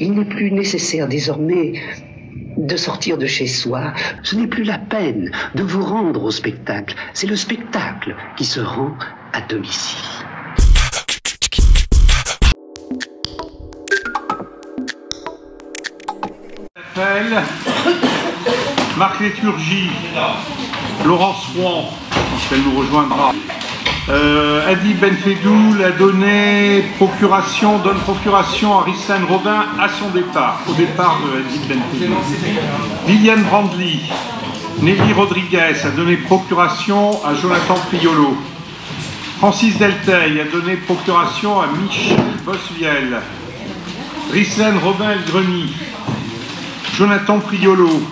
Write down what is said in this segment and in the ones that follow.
Il n'est plus nécessaire désormais de sortir de chez soi. Ce n'est plus la peine de vous rendre au spectacle. C'est le spectacle qui se rend à domicile. Marc Léturgie, Laurence Rouen, je pense qu'elle nous rejoindra. Adi Benfedoul a donne procuration à Ristan Robin à son départ, au départ de Adi Benfedoul. Liliane Brandly, Nelly Rodriguez a donné procuration à Jonathan Priolo. Francis Delteil a donné procuration à Michel Bosviel. Ristan Robin Elgreny, Jonathan Priolo,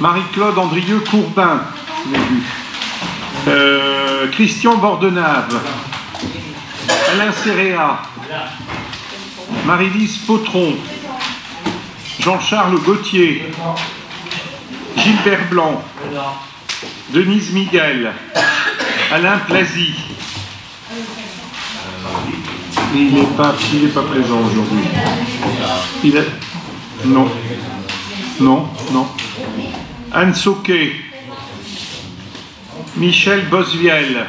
Marie-Claude Andrieux-Courbin, vous avez vu. Christian Bordenave, Alain Serrea, Marie-Lise Potron, Jean-Charles Gauthier, Gilbert Blanc, Denise Miguel, Alain Plazy. Il n'est pas présent aujourd'hui. Il est... Non. Non. Anne Sauquet, Michel Bosviel,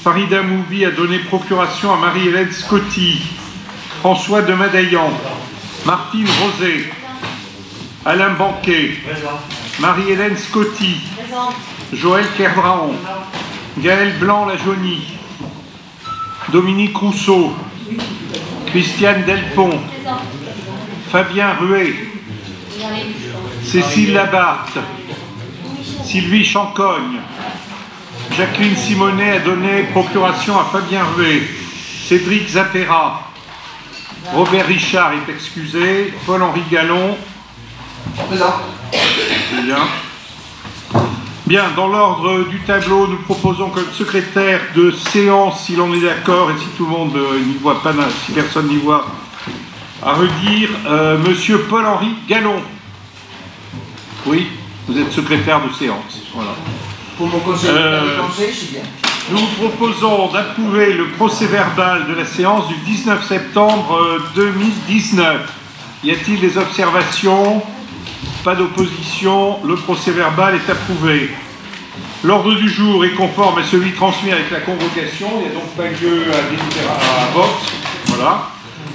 Farida Moubi a donné procuration à Marie-Hélène Scotti, François de Madaillan, Martine Rosé, Alain Banquet, Marie-Hélène Scotti, Joël Kerbraon, Gaël Blanc-Lajaunie, Dominique Rousseau, Christiane Delpont, Fabien Ruet, Cécile Labarthe, Sylvie Chancogne, Jacqueline Simonet a donné procuration à Fabien Ruet, Cédric Zapera, Robert Richard est excusé, Paul-Henri Gallon. Bien, dans l'ordre du tableau, nous proposons comme secrétaire de séance, si l'on est d'accord et si tout le monde n'y voit pas, si personne n'y voit à redire, monsieur Paul-Henri Gallon. Oui, vous êtes secrétaire de séance. Voilà. Pour mon conseil, je suis bien. Nous vous proposons d'approuver le procès-verbal de la séance du 19 septembre 2019. Y a-t-il des observations? Pas d'opposition, le procès-verbal est approuvé. L'ordre du jour est conforme à celui transmis avec la convocation, il n'y a donc pas lieu à vote. Voilà.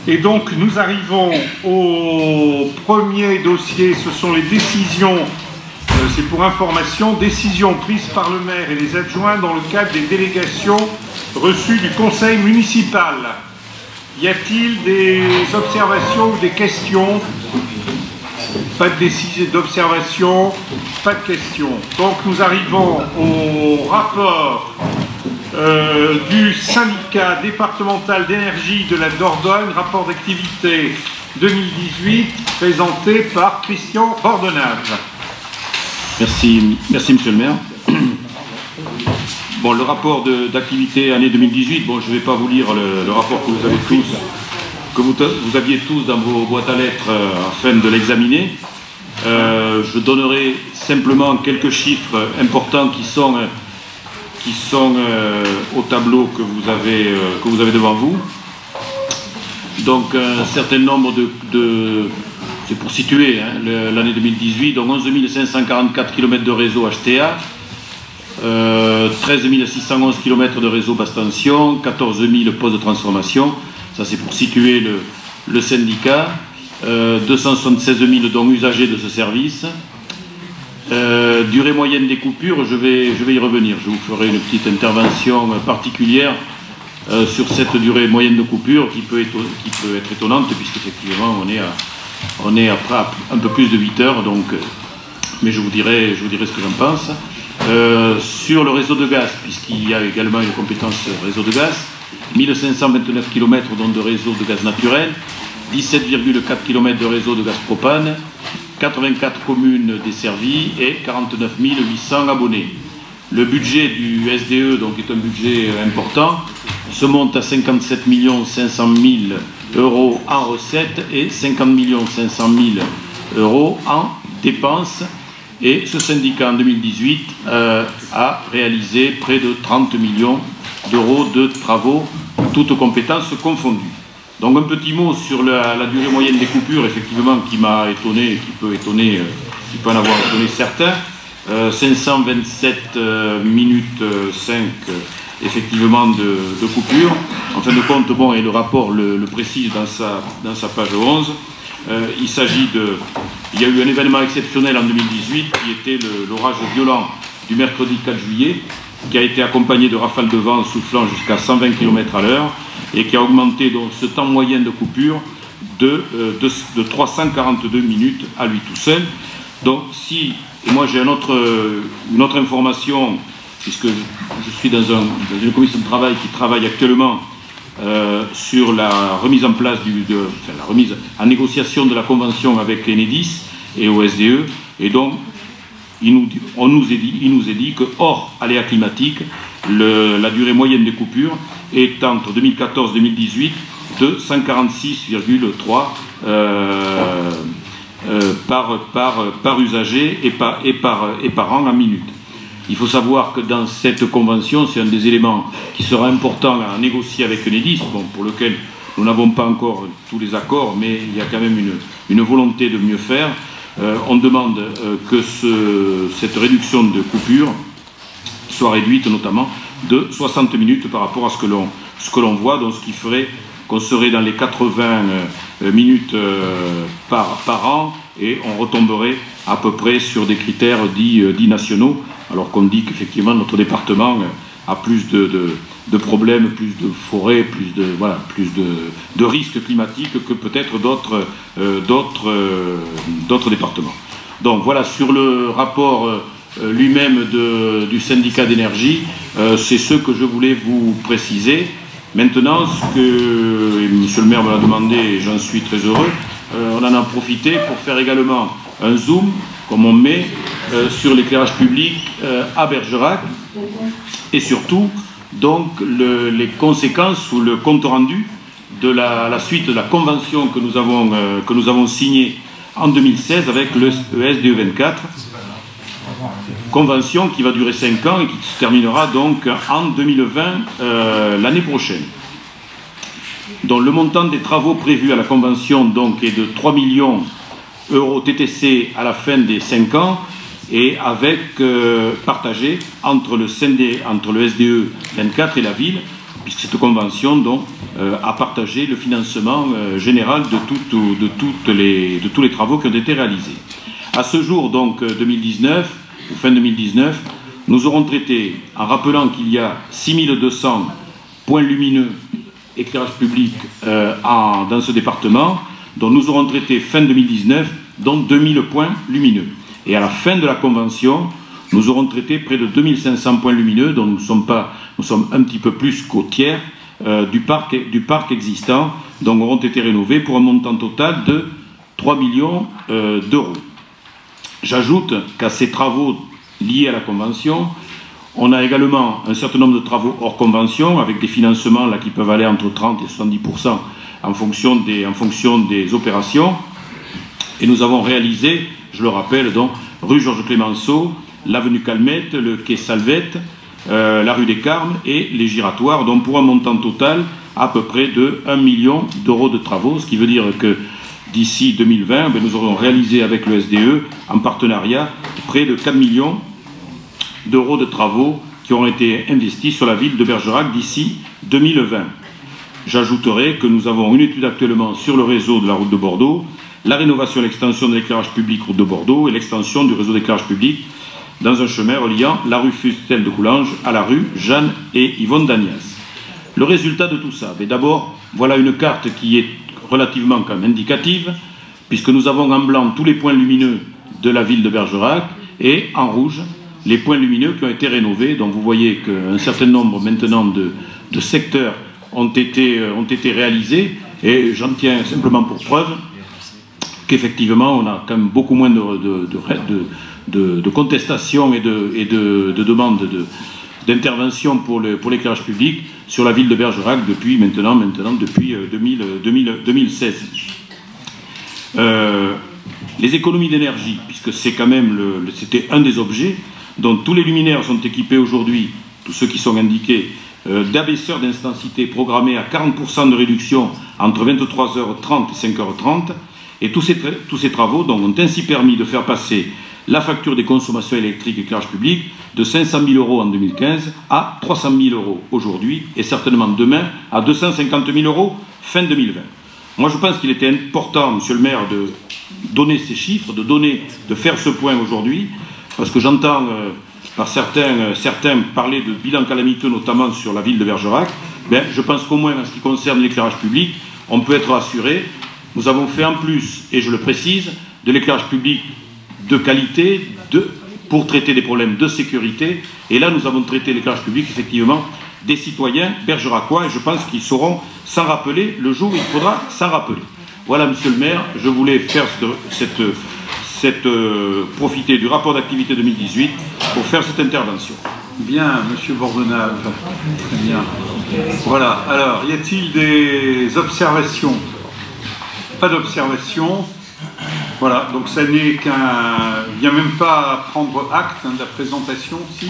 Et donc nous arrivons au premier dossier, ce sont les décisions, c'est pour information, décisions prises par le maire et les adjoints dans le cadre des délégations reçues du conseil municipal. Y a-t-il des observations ou des questions? Pas de décision d'observation, pas de questions. Donc nous arrivons au rapport du syndicat départemental d'énergie de la Dordogne, rapport d'activité 2018, présenté par Christian Bordenave. Merci monsieur le maire. Bon, le rapport d'activité année 2018, bon, je ne vais pas vous lire le rapport que vous avez tous, que vous aviez tous dans vos boîtes à lettres afin de l'examiner. Je donnerai simplement quelques chiffres importants qui sont au tableau que vous avez devant vous. Donc un certain nombre c'est pour situer hein, l'année 2018, donc 11 544 km de réseau HTA, 13 611 km de réseau basse tension, 14 000 postes de transformation, ça c'est pour situer le syndicat, 276 000 dont usagers de ce service. Durée moyenne des coupures, je vais y revenir, je vous ferai une petite intervention particulière sur cette durée moyenne de coupure qui peut être étonnante puisqu'effectivement on est après un peu plus de 8 heures, donc, mais je vous dirai ce que j'en pense. Sur le réseau de gaz, puisqu'il y a également une compétence réseau de gaz, 1529 km dont de réseau de gaz naturel, 17,4 km de réseau de gaz propane, 84 communes desservies et 49 800 abonnés. Le budget du SDE donc, est un budget important, se monte à 57 500 000 € en recettes et 50 500 000 € en dépenses. Et ce syndicat en 2018 a réalisé près de 30 millions d'euros de travaux, toutes compétences confondues. Donc un petit mot sur la durée moyenne des coupures, effectivement, qui m'a étonné, qui peut en avoir étonné certains. 527 minutes 5 effectivement de coupure. En fin de compte, bon, et le rapport le précise dans sa page 11, il y a eu un événement exceptionnel en 2018 qui était l'orage violent du mercredi 4 juillet, qui a été accompagné de rafales de vent soufflant jusqu'à 120 km à l'heure et qui a augmenté donc ce temps moyen de coupure de 342 minutes à lui tout seul. Donc et moi j'ai une autre information, puisque je suis dans une commission de travail qui travaille actuellement sur la remise en place, la remise en négociation de la convention avec l'Enedis et au SDE, et donc il nous est dit que hors aléa climatique, la durée moyenne des coupures est entre 2014-2018 de 146,3 par usager et par an en minutes. Il faut savoir que dans cette convention, c'est un des éléments qui sera important à négocier avec l'Enedis, bon, pour lequel nous n'avons pas encore tous les accords, mais il y a quand même une volonté de mieux faire. On demande que cette réduction de coupure soit réduite notamment de 60 minutes par rapport à ce que l'on voit, donc ce qui ferait qu'on serait dans les 80 minutes par an, et on retomberait à peu près sur des critères dits nationaux, alors qu'on dit qu'effectivement notre département a plus de problèmes, plus de forêts, plus de risques climatiques que peut-être d'autres départements. Donc voilà, sur le rapport lui-même du syndicat d'énergie, c'est ce que je voulais vous préciser. Maintenant, ce que monsieur le maire me l'a demandé, et j'en suis très heureux, on en a profité pour faire également un zoom, comme on met, sur l'éclairage public à Bergerac, et surtout donc les conséquences ou le compte rendu de la suite de la convention que nous avons signée en 2016 avec le SDE 24, convention qui va durer 5 ans et qui se terminera donc en 2020, l'année prochaine. Donc le montant des travaux prévus à la convention donc est de 3 millions € TTC à la fin des 5 ans, et partagé entre le SDE 24 et la ville, puisque cette convention donc, a partagé le financement général de tous les travaux qui ont été réalisés. À ce jour, donc 2019, ou fin 2019, nous aurons traité, en rappelant qu'il y a 6200 points lumineux éclairage public dans ce département, dont nous aurons traité fin 2019, dont 2000 points lumineux. Et à la fin de la convention, nous aurons traité près de 2500 points lumineux, dont nous sommes un petit peu plus qu'au tiers du parc existant, donc auront été rénovés pour un montant total de 3 millions d'euros. J'ajoute qu'à ces travaux liés à la convention, on a également un certain nombre de travaux hors convention, avec des financements là, qui peuvent aller entre 30 et 70% en fonction des opérations. Et nous avons réalisé, je le rappelle, donc, rue Georges Clemenceau, l'avenue Calmette, le quai Salvette, la rue des Carmes et les giratoires, donc pour un montant total à peu près de 1 million d'euros de travaux, ce qui veut dire que d'ici 2020, nous aurons réalisé avec le SDE, en partenariat, près de 4 millions d'euros de travaux qui auront été investis sur la ville de Bergerac d'ici 2020. J'ajouterai que nous avons une étude actuellement sur le réseau de la route de Bordeaux, la rénovation et l'extension de l'éclairage public route de Bordeaux et l'extension du réseau d'éclairage public dans un chemin reliant la rue Fustel de Coulanges à la rue Jeanne et Yvonne Dagnas. Le résultat de tout ça, d'abord, voilà une carte qui est relativement quand même indicative, puisque nous avons en blanc tous les points lumineux de la ville de Bergerac et en rouge les points lumineux qui ont été rénovés. Donc vous voyez qu'un certain nombre maintenant de secteurs ont été réalisés, et j'en tiens simplement pour preuve qu'effectivement on a quand même beaucoup moins de contestations et de demandes d'intervention pour l'éclairage public sur la ville de Bergerac depuis 2016. Les économies d'énergie, puisque c'est quand même c'était un des objets dont tous les luminaires sont équipés aujourd'hui, tous ceux qui sont indiqués, d'abaisseur d'intensité programmé à 40% de réduction entre 23h30 et 5h30. Et tous ces travaux donc, ont ainsi permis de faire passer la facture des consommations électriques et éclairage public de 500 000 € en 2015 à 300 000 € aujourd'hui et certainement demain à 250 000 € fin 2020. Moi je pense qu'il était important, monsieur le maire, de donner ces chiffres, de faire ce point aujourd'hui, parce que j'entends par certains parler de bilan calamiteux, notamment sur la ville de Bergerac. Ben, je pense qu'au moins en ce qui concerne l'éclairage public, on peut être rassuré. Nous avons fait en plus, et je le précise, de l'éclairage public de qualité pour traiter des problèmes de sécurité. Et là, nous avons traité l'éclairage public, effectivement, des citoyens bergeracois, et je pense qu'ils sauront s'en rappeler le jour où il faudra s'en rappeler. Voilà, monsieur le maire, je voulais faire profiter du rapport d'activité 2018 pour faire cette intervention. Bien, monsieur Bordenave. Très bien. Voilà, alors, y a-t-il des observations? Pas d'observation. Voilà, donc ça n'est qu'un... Il n'y a même pas à prendre acte de la présentation, si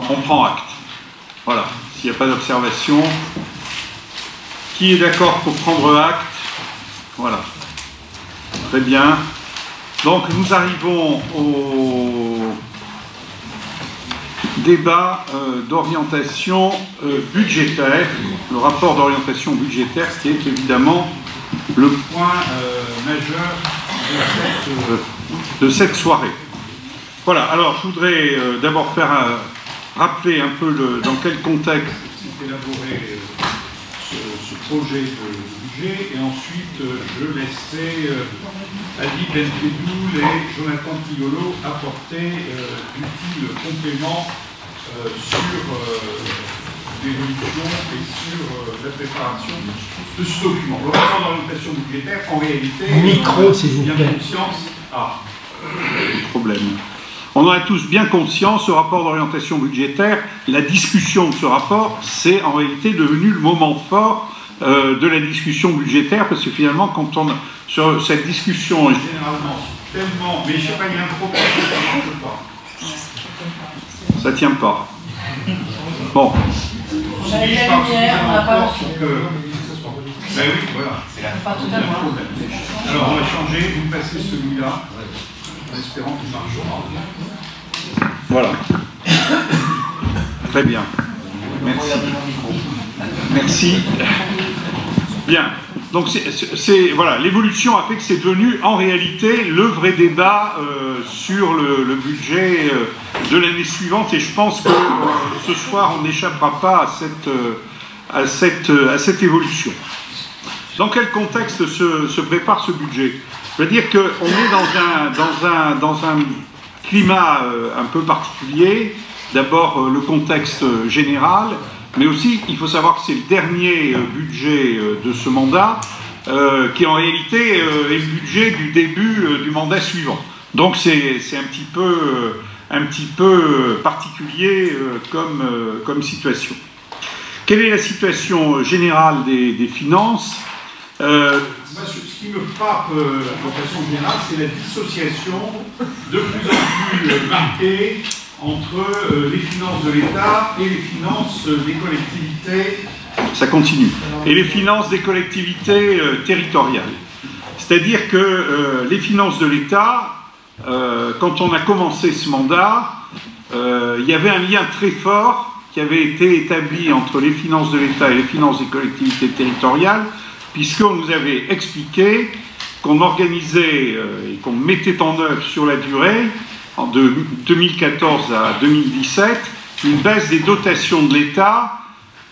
on prend acte. Voilà, s'il n'y a pas d'observation. Qui est d'accord pour prendre acte? Voilà. Très bien. Donc nous arrivons au débat d'orientation budgétaire, le rapport d'orientation budgétaire qui est évidemment le point majeur de cette soirée. Voilà, alors je voudrais d'abord rappeler un peu dans quel contexte s'est élaboré ce projet de budget, et ensuite je laisserai Adi Benfedoul et Jonathan Piolo apporter d'utiles compléments sur l'évolution et sur la préparation de ce document. Le rapport d'orientation budgétaire, en réalité, micro, s'il vous plaît. Bien conscience. Problème. On en a tous bien conscience, ce rapport d'orientation budgétaire, la discussion de ce rapport, c'est en réalité devenu le moment fort de la discussion budgétaire, parce que finalement, quand on sur cette discussion est généralement tellement... Mais je ne sais pas, il y a un problème, ça ne tient pas. Bon. J'avais la lumière, on n'a pas reçu. Ben oui, voilà. Pas tout à l'heure. Alors, on va changer, vous passez celui-là, en espérant qu'il marche. Voilà. Très bien. Merci. Merci. Bien. Donc, voilà, l'évolution a fait que c'est devenu, en réalité, le vrai débat sur le budget de l'année suivante. Et je pense que ce soir, on n'échappera pas à cette évolution. Dans quel contexte se prépare ce budget? Je veux dire qu'on est dans un climat un peu particulier. D'abord, le contexte général, mais aussi, il faut savoir que c'est le dernier budget de ce mandat, qui en réalité est le budget du début du mandat suivant. Donc c'est un petit peu particulier comme situation. Quelle est la situation générale des finances? Moi, ce qui me frappe de façon générale, c'est la dissociation de plus en plus marquée entre les finances de l'État et les finances des collectivités. Ça continue. Et les finances des collectivités territoriales. C'est-à-dire que les finances de l'État, quand on a commencé ce mandat, il y avait un lien très fort qui avait été établi entre les finances de l'État et les finances des collectivités territoriales, puisqu'on nous avait expliqué qu'on organisait et qu'on mettait en œuvre sur la durée, de 2014 à 2017, une baisse des dotations de l'État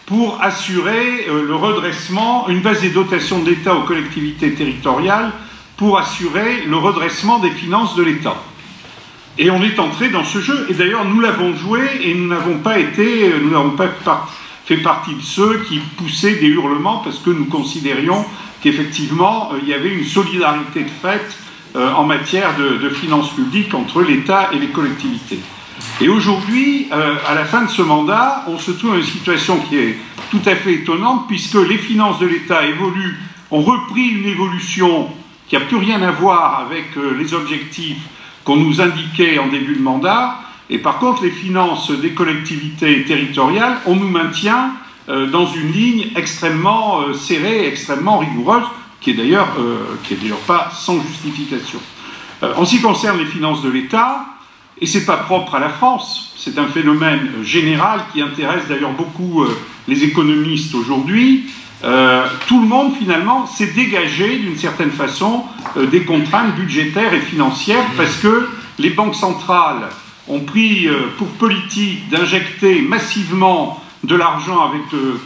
pour assurer le redressement, une baisse des dotations de l'État aux collectivités territoriales pour assurer le redressement des finances de l'État. Et on est entré dans ce jeu, et d'ailleurs nous l'avons joué, et nous n'avons pas fait partie de ceux qui poussaient des hurlements, parce que nous considérions qu'effectivement il y avait une solidarité de fait en matière de finances publiques entre l'État et les collectivités. Et aujourd'hui, à la fin de ce mandat, on se trouve dans une situation qui est tout à fait étonnante, puisque les finances de l'État ont repris une évolution qui n'a plus rien à voir avec les objectifs qu'on nous indiquait en début de mandat, Et par contre, les finances des collectivités territoriales, on nous maintient dans une ligne extrêmement serrée, extrêmement rigoureuse, qui est d'ailleurs pas sans justification. En ce qui concerne les finances de l'État, et c'est pas propre à la France, c'est un phénomène général qui intéresse d'ailleurs beaucoup les économistes aujourd'hui, tout le monde finalement s'est dégagé d'une certaine façon des contraintes budgétaires et financières parce que les banques centrales ont pris pour politique d'injecter massivement de l'argent avec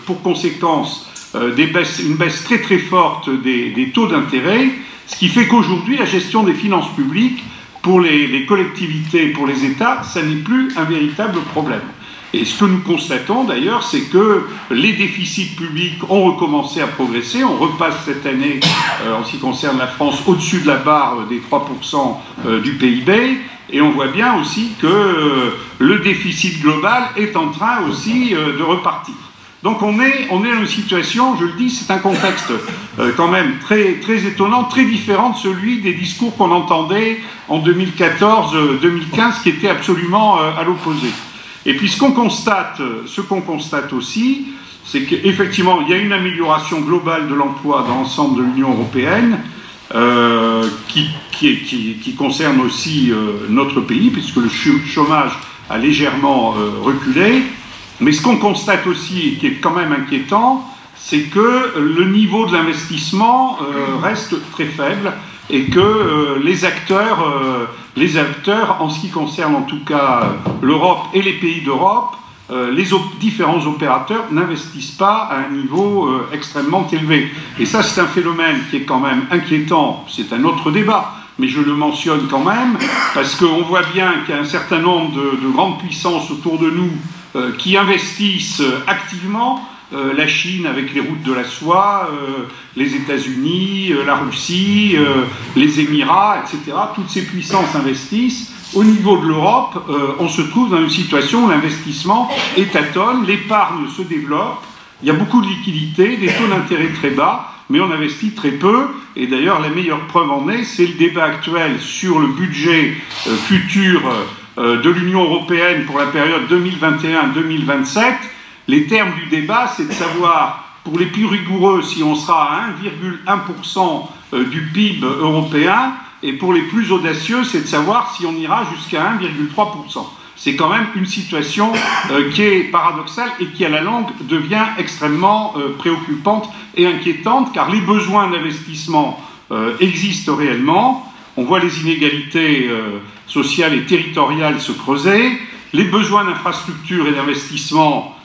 pour conséquence une baisse très très forte des taux d'intérêt, ce qui fait qu'aujourd'hui la gestion des finances publiques pour les collectivités, pour les États, ça n'est plus un véritable problème. Et ce que nous constatons d'ailleurs, c'est que les déficits publics ont recommencé à progresser. On repasse cette année, en ce qui concerne la France, au-dessus de la barre des 3% du PIB. Et on voit bien aussi que le déficit global est en train aussi de repartir. Donc on est dans une situation, je le dis, c'est un contexte quand même très, très étonnant, très différent de celui des discours qu'on entendait en 2014-2015, qui était absolument à l'opposé. Et puis ce qu'on constate aussi, c'est qu'effectivement, il y a une amélioration globale de l'emploi dans l'ensemble de l'Union européenne, qui concerne aussi notre pays, puisque le chômage a légèrement reculé. Mais ce qu'on constate aussi, et qui est quand même inquiétant, c'est que le niveau de l'investissement reste très faible et que les acteurs, en ce qui concerne en tout cas l'Europe et les pays d'Europe, les différents opérateurs n'investissent pas à un niveau extrêmement élevé. Et ça, c'est un phénomène qui est quand même inquiétant. C'est un autre débat, mais je le mentionne quand même, parce qu'on voit bien qu'il y a un certain nombre de grandes puissances autour de nous qui investissent activement, la Chine avec les routes de la soie, les États-Unis, la Russie, les Émirats, etc. Toutes ces puissances investissent. Au niveau de l'Europe, on se trouve dans une situation où l'investissement est tâtonne, l'épargne se développe, il y a beaucoup de liquidités, des taux d'intérêt très bas, mais on investit très peu. Et d'ailleurs, la meilleure preuve en est, c'est le débat actuel sur le budget futur de l'Union européenne pour la période 2021-2027. Les termes du débat, c'est de savoir, pour les plus rigoureux, si on sera à 1,1% du PIB européen, et pour les plus audacieux, c'est de savoir si on ira jusqu'à 1,3%. C'est quand même une situation qui est paradoxale et qui, à la longue, devient extrêmement préoccupante et inquiétante, car les besoins d'investissement existent réellement. On voit les inégalités sociales et territoriales se creuser. Les besoins d'infrastructures et d'investissement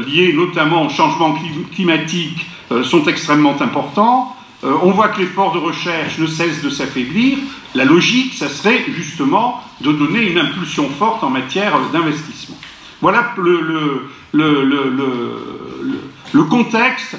liés notamment au changement climatique sont extrêmement importants. On voit que l'effort de recherche ne cesse de s'affaiblir. La logique, ça serait justement de donner une impulsion forte en matière d'investissement. Voilà le contexte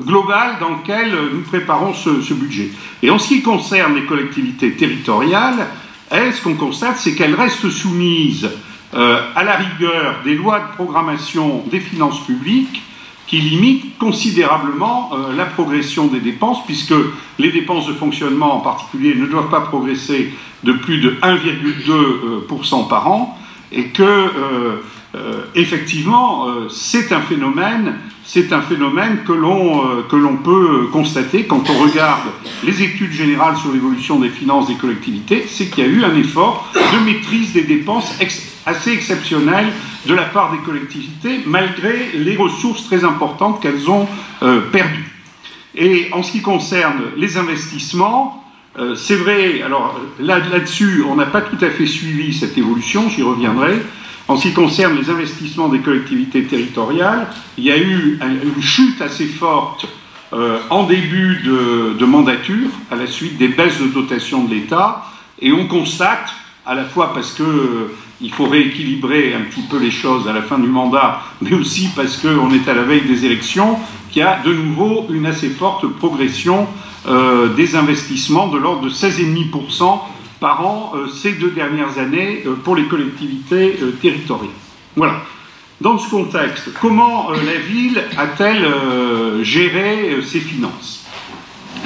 global dans lequel nous préparons ce budget. Et en ce qui concerne les collectivités territoriales, ce qu'on constate, c'est qu'elles restent soumises à la rigueur des lois de programmation des finances publiques, qui limite considérablement la progression des dépenses, puisque les dépenses de fonctionnement en particulier ne doivent pas progresser de plus de 1,2% par an, et que effectivement c'est un phénomène que l'on peut constater quand on regarde les études générales sur l'évolution des finances des collectivités, c'est qu'il y a eu un effort de maîtrise des dépenses assez exceptionnel de la part des collectivités, malgré les ressources très importantes qu'elles ont perdues. Et en ce qui concerne les investissements, c'est vrai, alors là-dessus, on n'a pas tout à fait suivi cette évolution, j'y reviendrai. En ce qui concerne les investissements des collectivités territoriales, il y a eu une chute assez forte en début de mandature, à la suite des baisses de dotation de l'État, et on constate, à la fois parce que il faut rééquilibrer un petit peu les choses à la fin du mandat, mais aussi parce qu'on est à la veille des élections, qu'il y a de nouveau une assez forte progression des investissements de l'ordre de 16,5% par an ces 2 dernières années pour les collectivités territoriales. Voilà. Dans ce contexte, comment la ville a-t-elle géré ses finances?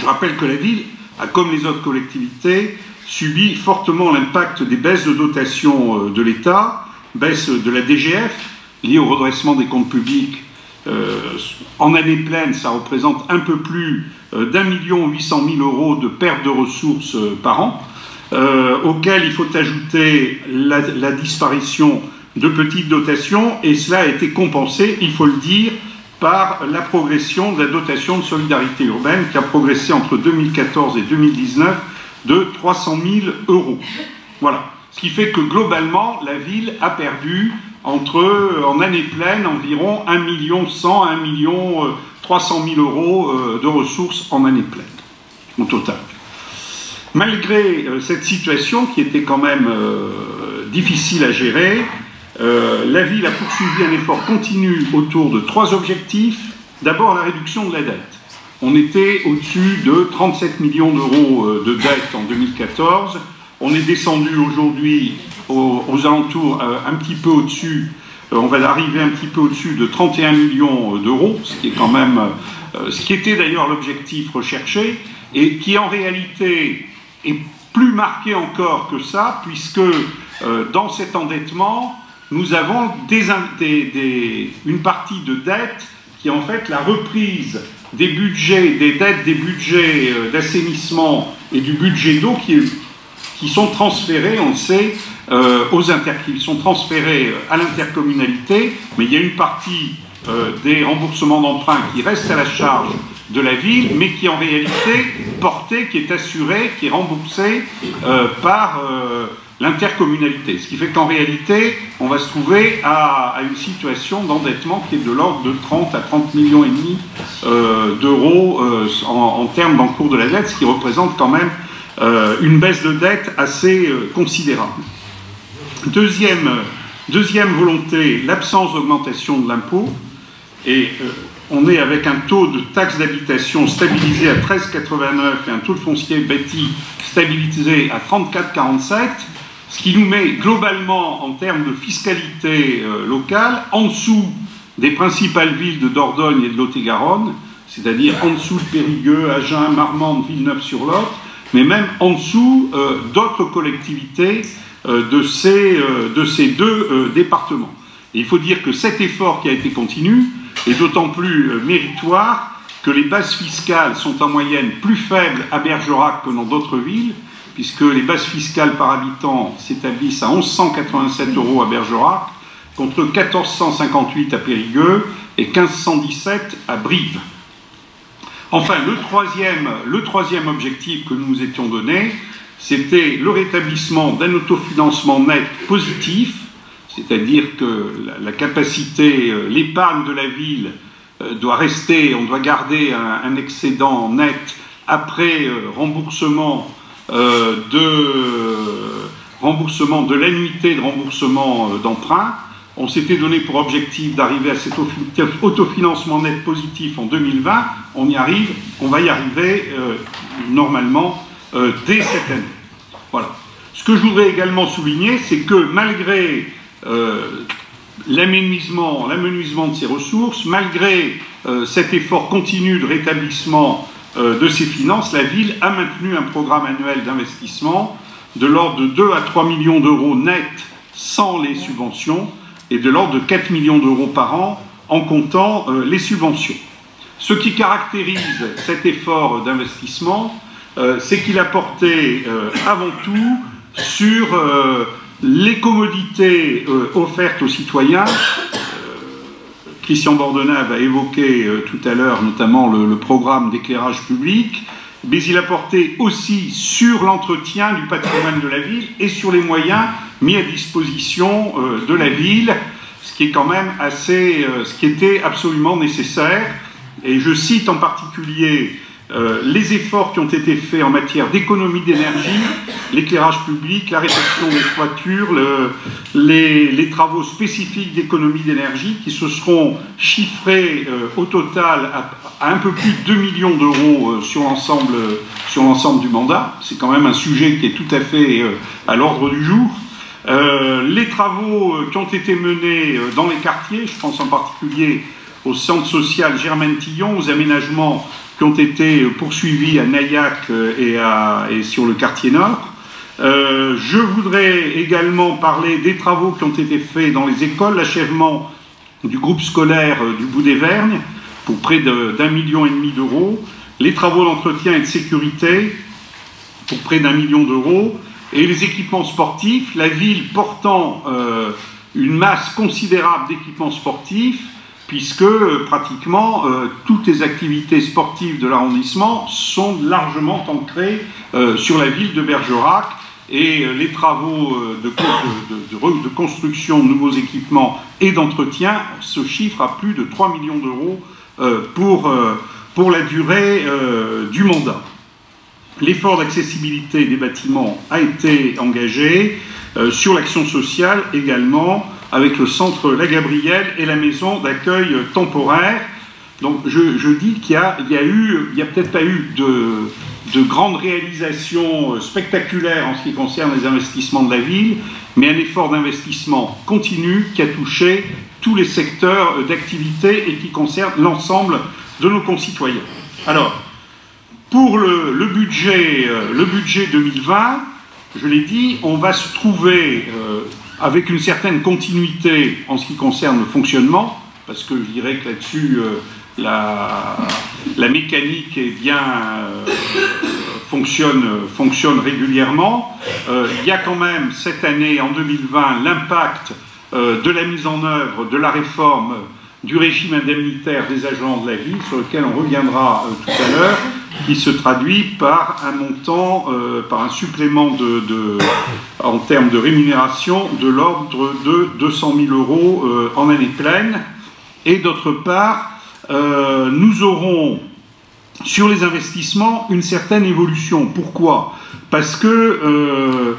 Je rappelle que la ville a, comme les autres collectivités, subit fortement l'impact des baisses de dotation de l'État, baisse de la DGF, liée au redressement des comptes publics. En année pleine, ça représente un peu plus d'1,8 million de perte de ressources par an, auquel il faut ajouter la disparition de petites dotations, et cela a été compensé, il faut le dire, par la progression de la dotation de solidarité urbaine qui a progressé entre 2014 et 2019 de 300 000 €. Voilà. Ce qui fait que globalement, la ville a perdu en année pleine environ 1 100 000 à 300 000 € de ressources en année pleine, au total. Malgré cette situation qui était quand même difficile à gérer, la ville a poursuivi un effort continu autour de 3 objectifs. D'abord, la réduction de la dette. On était au-dessus de 37 millions d'euros de dette en 2014. On est descendu aujourd'hui aux alentours un petit peu au-dessus, on va arriver un petit peu au-dessus de 31 millions d'euros, ce qui est quand même, ce qui était d'ailleurs l'objectif recherché, et qui en réalité est plus marqué encore que ça, puisque dans cet endettement, nous avons une partie de dette qui est en fait la reprise des budgets, des dettes des budgets d'assainissement et du budget d'eau qui sont transférés, on le sait, qui sont transférés à l'intercommunalité, mais il y a une partie des remboursements d'emprunts qui restent à la charge de la ville, mais qui en réalité portée, qui est assurée, qui est remboursée par l'intercommunalité. Ce qui fait qu'en réalité, on va se trouver à une situation d'endettement qui est de l'ordre de 30 à 30 millions et demi d'euros en termes d'encours de la dette, ce qui représente quand même une baisse de dette assez considérable. Deuxième volonté, l'absence d'augmentation de l'impôt. Et on est avec un taux de taxe d'habitation stabilisé à 13,89 et un taux de foncier bâti stabilisé à 34,47, ce qui nous met globalement en termes de fiscalité locale en dessous des principales villes de Dordogne et de Lot-et-Garonne, c'est-à-dire en dessous de Périgueux, Agen, Marmande, Villeneuve-sur-Lot, mais même en dessous d'autres collectivités de ces deux départements. Et il faut dire que cet effort qui a été continu est d'autant plus méritoire que les bases fiscales sont en moyenne plus faibles à Bergerac que dans d'autres villes, puisque les bases fiscales par habitant s'établissent à 1 187 € à Bergerac, contre 1 458 à Périgueux et 1 517 à Brive. Enfin, le troisième objectif que nous nous étions donné, c'était le rétablissement d'un autofinancement net positif, c'est-à-dire que la capacité, l'épargne de la ville doit rester, on doit garder un excédent net après remboursement de l'annuité de remboursement d'emprunt. On s'était donné pour objectif d'arriver à cet autofinancement net positif en 2020. On va y arriver normalement dès cette année. Voilà. Ce que je voudrais également souligner, c'est que malgré l'amenuisement de ces ressources, malgré cet effort continu de rétablissement de ses finances, la ville a maintenu un programme annuel d'investissement de l'ordre de 2 à 3 millions d'euros nets sans les subventions et de l'ordre de 4 millions d'euros par an en comptant les subventions. Ce qui caractérise cet effort d'investissement, c'est qu'il a porté avant tout sur les commodités offertes aux citoyens. Christian Bordenave a évoqué tout à l'heure notamment le programme d'éclairage public, mais il a porté aussi sur l'entretien du patrimoine de la ville et sur les moyens mis à disposition de la ville, ce qui est quand même ce qui était absolument nécessaire. Et je cite en particulier les efforts qui ont été faits en matière d'économie d'énergie, l'éclairage public, la réfection des toitures, les travaux spécifiques d'économie d'énergie qui se seront chiffrés au total à un peu plus de 2 millions d'euros sur l'ensemble du mandat. C'est quand même un sujet qui est tout à fait à l'ordre du jour. Les travaux qui ont été menés dans les quartiers, je pense en particulier au centre social Germaine-Tillon, aux aménagements qui ont été poursuivis à Naillac et sur le quartier Nord. Je voudrais également parler des travaux qui ont été faits dans les écoles, l'achèvement du groupe scolaire du Bout des Vergnes pour près d'1,5 million d'euros, les travaux d'entretien et de sécurité pour près d'1 million d'euros, et les équipements sportifs, la ville portant une masse considérable d'équipements sportifs, puisque pratiquement toutes les activités sportives de l'arrondissement sont largement ancrées sur la ville de Bergerac, et les travaux de construction de nouveaux équipements et d'entretien se chiffrent à plus de 3 millions d'euros pour la durée du mandat. L'effort d'accessibilité des bâtiments a été engagé sur l'action sociale également, avec le centre La Gabrielle et la maison d'accueil temporaire. Donc je dis qu'il y a peut-être pas eu de grandes réalisations spectaculaires en ce qui concerne les investissements de la ville, mais un effort d'investissement continu qui a touché tous les secteurs d'activité et qui concerne l'ensemble de nos concitoyens. Alors, pour le budget 2020, je l'ai dit, on va se trouver avec une certaine continuité en ce qui concerne le fonctionnement, parce que je dirais que là-dessus, la mécanique est bien, fonctionne régulièrement. Il y a quand même cette année, en 2020, l'impact de la mise en œuvre de la réforme du régime indemnitaire des agents de la ville, sur lequel on reviendra tout à l'heure, qui se traduit par un montant, par un supplément en termes de rémunération de l'ordre de 200 000 euros en année pleine. Et d'autre part, nous aurons sur les investissements une certaine évolution. Pourquoi? Parce que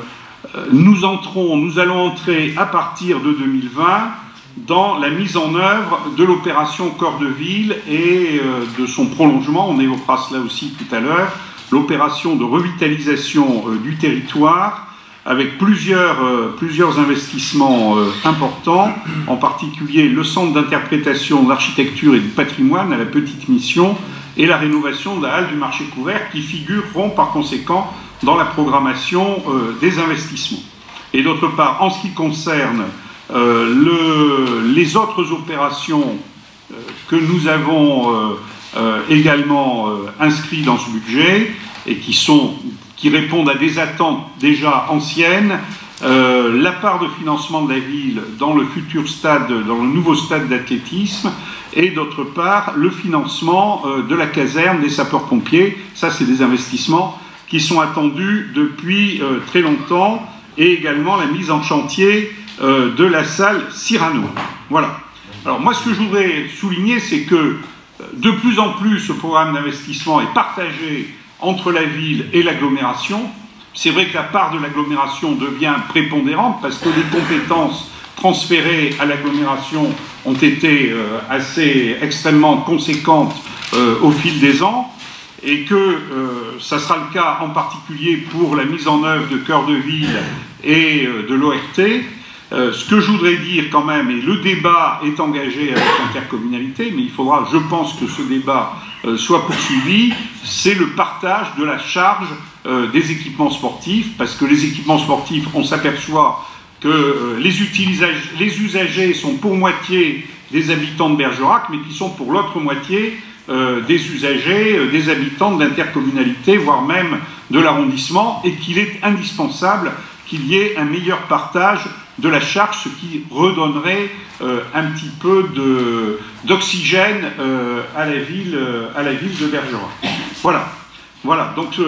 nous allons entrer à partir de 2020 dans la mise en œuvre de l'opération Cœur de Ville et de son prolongement, on évoquera cela aussi tout à l'heure, l'opération de revitalisation du territoire, avec plusieurs investissements importants, en particulier le centre d'interprétation de l'architecture et du patrimoine à la Petite Mission et la rénovation de la halle du marché couvert qui figureront par conséquent dans la programmation des investissements. Et d'autre part, en ce qui concerne les autres opérations que nous avons également inscrites dans ce budget et qui répondent à des attentes déjà anciennes, la part de financement de la ville dans le futur stade, dans le nouveau stade d'athlétisme, et d'autre part le financement de la caserne des sapeurs-pompiers. Ça, c'est des investissements qui sont attendus depuis très longtemps, et également la mise en chantier de la salle Cyrano. Voilà. Alors moi, ce que je voudrais souligner, c'est que de plus en plus, ce programme d'investissement est partagé entre la ville et l'agglomération. C'est vrai que la part de l'agglomération devient prépondérante parce que les compétences transférées à l'agglomération ont été extrêmement conséquentes au fil des ans, et que ça sera le cas en particulier pour la mise en œuvre de Cœur de Ville et de l'ORT. Ce que je voudrais dire quand même, et le débat est engagé avec l'intercommunalité, mais il faudra, je pense, que ce débat soit poursuivi, c'est le partage de la charge des équipements sportifs, parce que les équipements sportifs, on s'aperçoit que les usagers sont pour moitié des habitants de Bergerac, mais qui sont pour l'autre moitié des usagers, des habitants de l'intercommunalité, voire même de l'arrondissement, et qu'il est indispensable qu'il y ait un meilleur partage de la charge, ce qui redonnerait un petit peu d'oxygène à la ville de Bergerac. Voilà. Donc,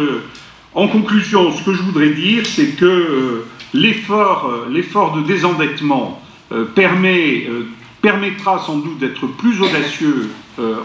en conclusion, ce que je voudrais dire, c'est que l'effort de désendettement permettra sans doute d'être plus audacieux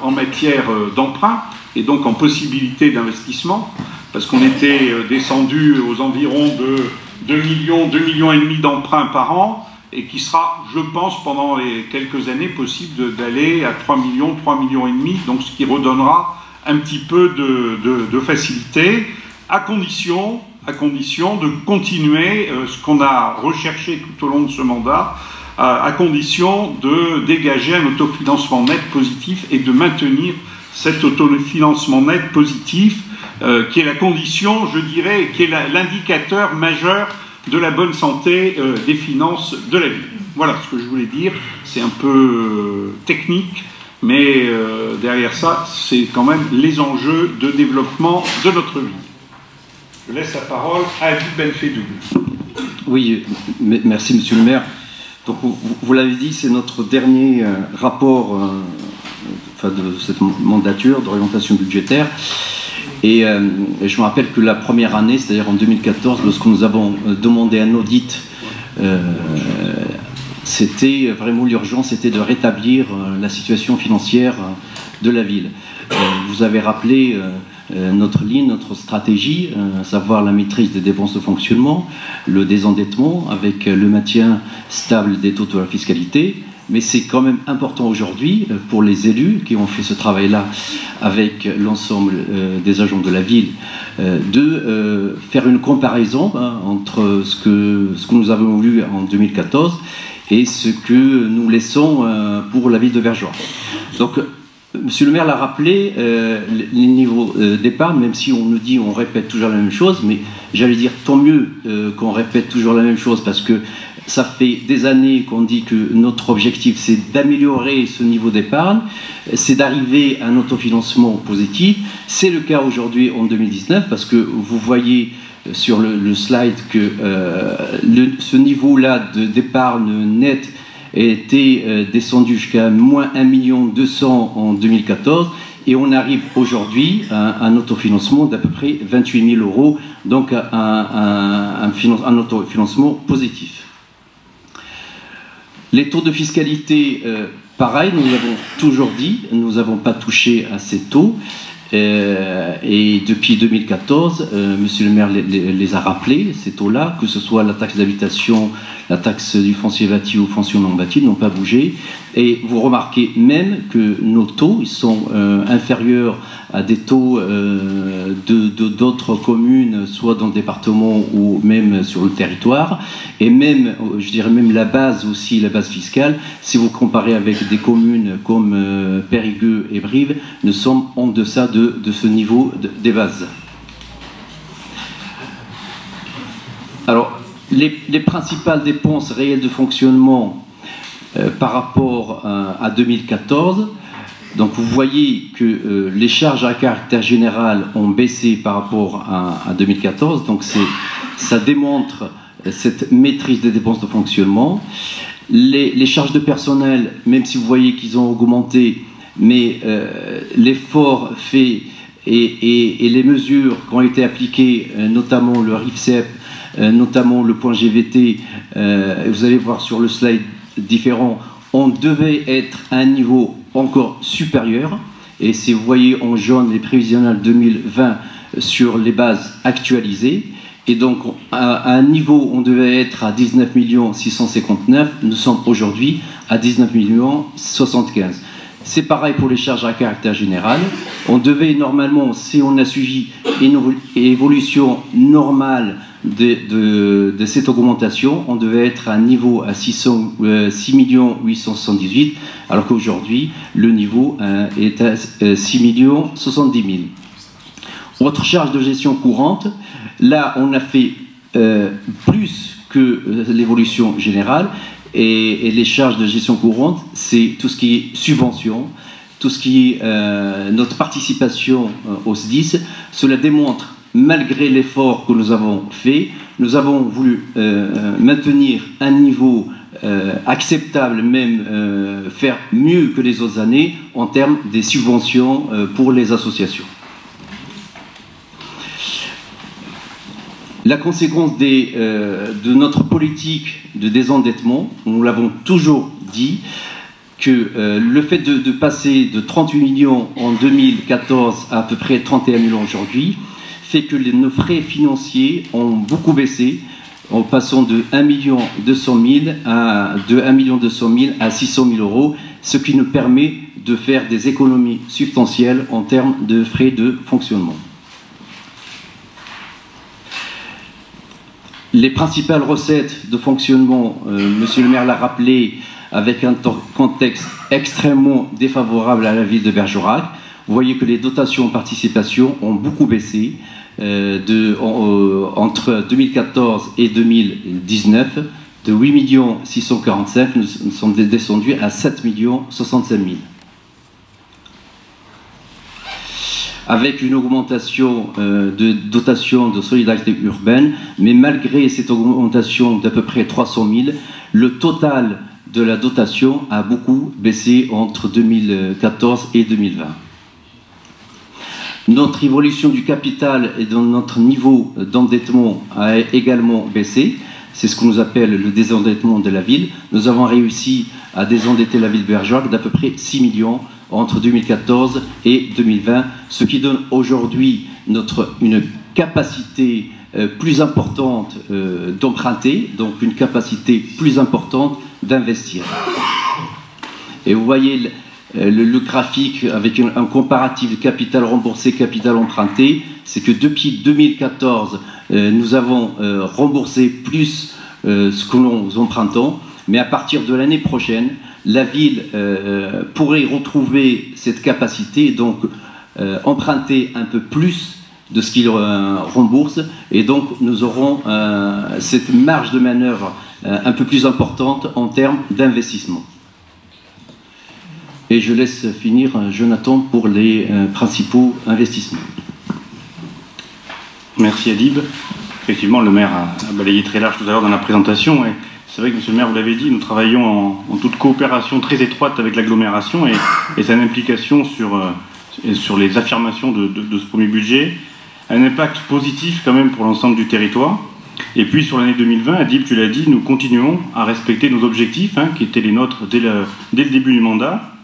en matière d'emprunt et donc en possibilité d'investissement, parce qu'on était descendu aux environs de 2 millions et demi d'emprunts par an, et qui sera, je pense, pendant les quelques années possible d'aller à 3 millions et demi, donc ce qui redonnera un petit peu de facilité, à condition de continuer ce qu'on a recherché tout au long de ce mandat, à condition de dégager un autofinancement net positif et de maintenir cet autofinancement net positif, qui est la condition, je dirais, qui est l'indicateur majeur de la bonne santé des finances de la ville. Voilà ce que je voulais dire. C'est un peu technique, mais derrière ça, c'est quand même les enjeux de développement de notre ville. Je laisse la parole à Habib Benfedoul. Oui, merci Monsieur le maire. Donc, vous l'avez dit, c'est notre dernier rapport de cette mandature d'orientation budgétaire. Et je me rappelle que la première année, c'est-à-dire en 2014, lorsque nous avons demandé un audit, c'était vraiment l'urgence, c'était de rétablir la situation financière de la ville. Vous avez rappelé notre ligne, notre stratégie, à savoir la maîtrise des dépenses de fonctionnement, le désendettement avec le maintien stable des taux de la fiscalité. Mais c'est quand même important aujourd'hui pour les élus qui ont fait ce travail-là avec l'ensemble des agents de la ville de faire une comparaison entre ce que nous avons eu en 2014 et ce que nous laissons pour la ville de Vergeois. Donc, Monsieur le maire l'a rappelé, les niveaux d'épargne, même si on nous dit, on répète toujours la même chose, mais j'allais dire tant mieux qu'on répète toujours la même chose, parce que ça fait des années qu'on dit que notre objectif, c'est d'améliorer ce niveau d'épargne, c'est d'arriver à un autofinancement positif. C'est le cas aujourd'hui en 2019, parce que vous voyez sur le slide que ce niveau-là d'épargne nette était descendu jusqu'à moins 1 200 000 en 2014, et on arrive aujourd'hui à un autofinancement d'à peu près 28 000 €, donc un autofinancement positif. Les taux de fiscalité, pareil, nous l'avons toujours dit, nous n'avons pas touché à ces taux, et depuis 2014, Monsieur le maire les a rappelés, ces taux-là, que ce soit la taxe d'habitation, la taxe du foncier bâti ou foncier non bâti, n'ont pas bougé. Et vous remarquez même que nos taux, ils sont inférieurs à des taux d'autres communes, soit dans le département ou même sur le territoire. Et même, je dirais même la base aussi, la base fiscale, si vous comparez avec des communes comme Périgueux et Brive, nous sommes en deçà de ce niveau des bases. Alors, les principales dépenses réelles de fonctionnement par rapport à 2014, donc vous voyez que les charges à caractère général ont baissé par rapport à 2014, donc ça démontre cette maîtrise des dépenses de fonctionnement. Les charges de personnel, même si vous voyez qu'ils ont augmenté, mais l'effort fait et les mesures qui ont été appliquées, notamment le RIFSEP, notamment le point GVT, vous allez voir sur le slide différent, on devait être à un niveau encore supérieur. Et si vous voyez en jaune les prévisionnels 2020 sur les bases actualisées, et donc à un niveau on devait être à 19 659 000, nous sommes aujourd'hui à 19 075 000. C'est pareil pour les charges à caractère général. On devait normalement, si on a suivi une évolution normale de cette augmentation, on devait être à un niveau à 6 878 000, alors qu'aujourd'hui, le niveau est à 6 070 000. Autre charge de gestion courante, là on a fait plus que l'évolution générale. Et les charges de gestion courante, c'est tout ce qui est subvention, tout ce qui est notre participation au SDIS. Cela démontre, malgré l'effort que nous avons fait, nous avons voulu maintenir un niveau acceptable, même faire mieux que les autres années en termes des subventions pour les associations. La conséquence de notre politique de désendettement, nous l'avons toujours dit, que le fait de passer de 38 millions en 2014 à peu près 31 millions aujourd'hui, fait que nos frais financiers ont beaucoup baissé, en passant de 1 200 000 à 600 000 €, ce qui nous permet de faire des économies substantielles en termes de frais de fonctionnement. Les principales recettes de fonctionnement, Monsieur le maire l'a rappelé, avec un contexte extrêmement défavorable à la ville de Bergerac. Vous voyez que les dotations en participation ont beaucoup baissé entre 2014 et 2019. De 8 645 000, nous sommes descendus à 7 065 000. Avec une augmentation de dotation de solidarité urbaine, mais malgré cette augmentation d'à peu près 300 000, le total de la dotation a beaucoup baissé entre 2014 et 2020. Notre évolution du capital et dans notre niveau d'endettement a également baissé. C'est ce qu'on nous appelle le désendettement de la ville. Nous avons réussi à désendetter la ville de Bergerac d'à peu près 6 millions entre 2014 et 2020, ce qui donne aujourd'hui une capacité plus importante d'emprunter, donc une capacité plus importante d'investir. Et vous voyez le graphique avec un comparatif de capital remboursé, capital emprunté, c'est que depuis 2014, nous avons remboursé plus ce que nous empruntons, mais à partir de l'année prochaine, la ville pourrait retrouver cette capacité, donc emprunter un peu plus de ce qu'il rembourse, et donc nous aurons cette marge de manœuvre un peu plus importante en termes d'investissement. Et je laisse finir Jonathan pour les principaux investissements. Merci Adib. Effectivement, le maire a balayé très large tout à l'heure dans la présentation. Et c'est vrai que, monsieur le maire, vous l'avez dit, nous travaillons en toute coopération très étroite avec l'agglomération et sa implication sur les affirmations de ce premier budget a un impact positif quand même pour l'ensemble du territoire. Et puis sur l'année 2020, Adib, tu l'as dit, nous continuons à respecter nos objectifs, qui étaient les nôtres dès le début du mandat,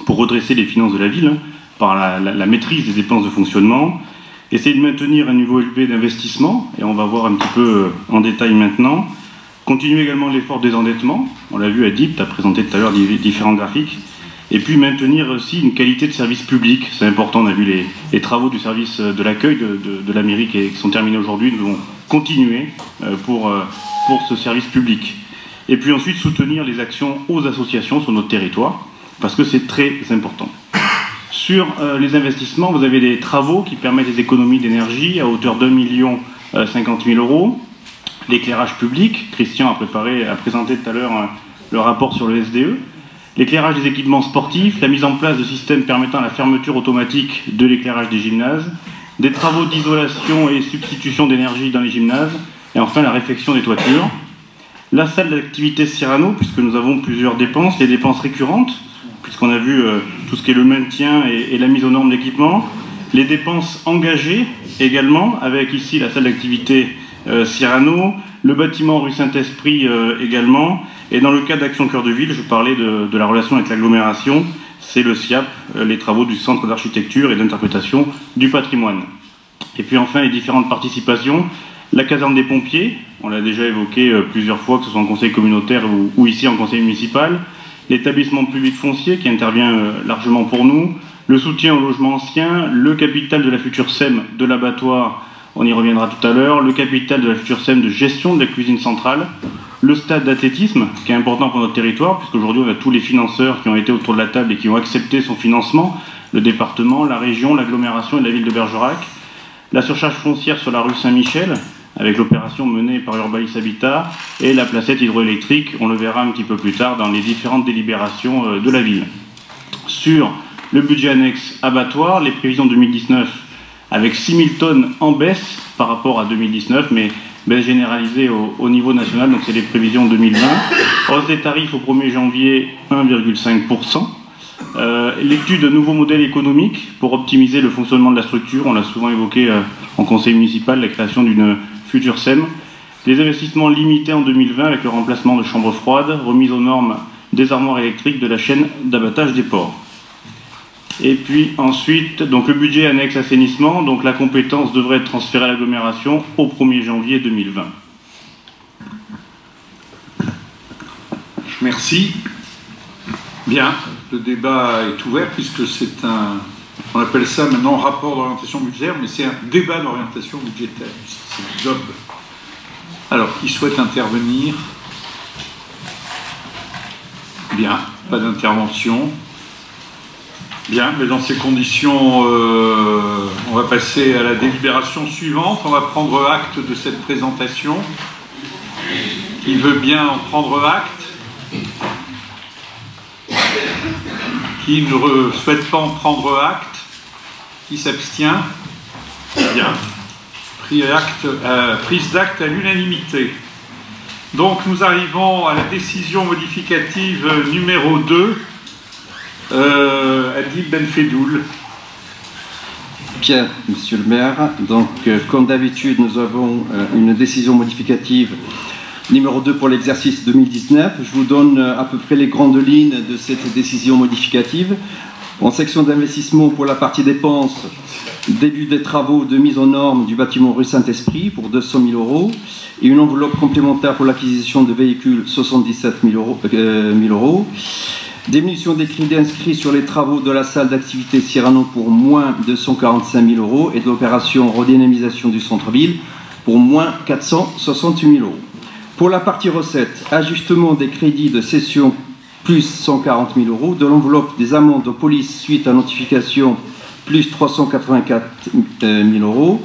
pour redresser les finances de la ville, par la maîtrise des dépenses de fonctionnement, essayer de maintenir un niveau élevé d'investissement, et on va voir un petit peu en détail maintenant, continuer également l'effort de désendettement, on l'a vu Adib, tu as présenté tout à l'heure différents graphiques, et puis maintenir aussi une qualité de service public, c'est important, on a vu les travaux du service de l'accueil de la mairie qui sont terminés aujourd'hui, nous allons continuer pour ce service public. Et puis ensuite soutenir les actions aux associations sur notre territoire, parce que c'est très important. Sur les investissements, vous avez des travaux qui permettent des économies d'énergie à hauteur d'1 50 000 €. L'éclairage public, Christian a présenté tout à l'heure le rapport sur le SDE. L'éclairage des équipements sportifs, la mise en place de systèmes permettant la fermeture automatique de l'éclairage des gymnases, des travaux d'isolation et substitution d'énergie dans les gymnases, et enfin la réfection des toitures. La salle d'activité Cyrano, puisque nous avons plusieurs dépenses, les dépenses récurrentes, puisqu'on a vu tout ce qui est le maintien et la mise aux normes d'équipement, les dépenses engagées également, avec ici la salle d'activité Cyrano, le bâtiment rue Saint-Esprit également, et dans le cadre d'Action Cœur de Ville, je parlais de la relation avec l'agglomération, c'est le SIAP, les travaux du Centre d'architecture et d'interprétation du patrimoine. Et puis enfin les différentes participations, la caserne des pompiers, on l'a déjà évoqué plusieurs fois, que ce soit en conseil communautaire ou ici en conseil municipal, l'établissement public foncier qui intervient largement pour nous, le soutien au logement ancien, le capital de la future SEM de l'abattoir, on y reviendra tout à l'heure, le capital de la future SEM de gestion de la cuisine centrale, le stade d'athlétisme qui est important pour notre territoire, puisqu'aujourd'hui on a tous les financeurs qui ont été autour de la table et qui ont accepté son financement, le département, la région, l'agglomération et la ville de Bergerac, la surcharge foncière sur la rue Saint-Michel, avec l'opération menée par Urbalis Habitat, et la placette hydroélectrique, on le verra un petit peu plus tard dans les différentes délibérations de la ville. Sur le budget annexe abattoir, les prévisions 2019 avec 6 000 tonnes en baisse par rapport à 2019, mais baisse généralisée au niveau national, donc c'est les prévisions 2020. Hausse des tarifs au 1er janvier, 1,5%. L'étude de nouveaux modèles économiques pour optimiser le fonctionnement de la structure, on l'a souvent évoqué en conseil municipal, la création d'une future SEM. Les investissements limités en 2020 avec le remplacement de chambres froides, remise aux normes des armoires électriques de la chaîne d'abattage des porcs. Et puis ensuite, donc le budget annexe assainissement, donc la compétence devrait être transférée à l'agglomération au 1er janvier 2020. Merci. Bien, le débat est ouvert puisque c'est on appelle ça maintenant rapport d'orientation budgétaire, mais c'est un débat d'orientation budgétaire, c'est le job. Alors, qui souhaite intervenir? Bien, pas d'intervention. Bien, mais dans ces conditions, on va passer à la délibération suivante. On va prendre acte de cette présentation. Qui veut bien en prendre acte? Qui ne souhaite pas en prendre acte? Qui s'abstient? Bien. Prise d'acte à l'unanimité. Donc nous arrivons à la décision modificative numéro 2. Adib Benfedoul. Bien, monsieur le maire. Donc, comme d'habitude, nous avons une décision modificative numéro 2 pour l'exercice 2019. Je vous donne à peu près les grandes lignes de cette décision modificative. En section d'investissement pour la partie dépenses, début des travaux de mise aux normes du bâtiment rue Saint-Esprit pour 200 000 €, et une enveloppe complémentaire pour l'acquisition de véhicules 77 000 €. Diminution des crédits inscrits sur les travaux de la salle d'activité Cyrano pour moins 245 000 € et de l'opération redynamisation du centre-ville pour moins 468 000 €. Pour la partie recettes, ajustement des crédits de cession plus 140 000 €, de l'enveloppe des amendes de police suite à notification plus 384 000 €.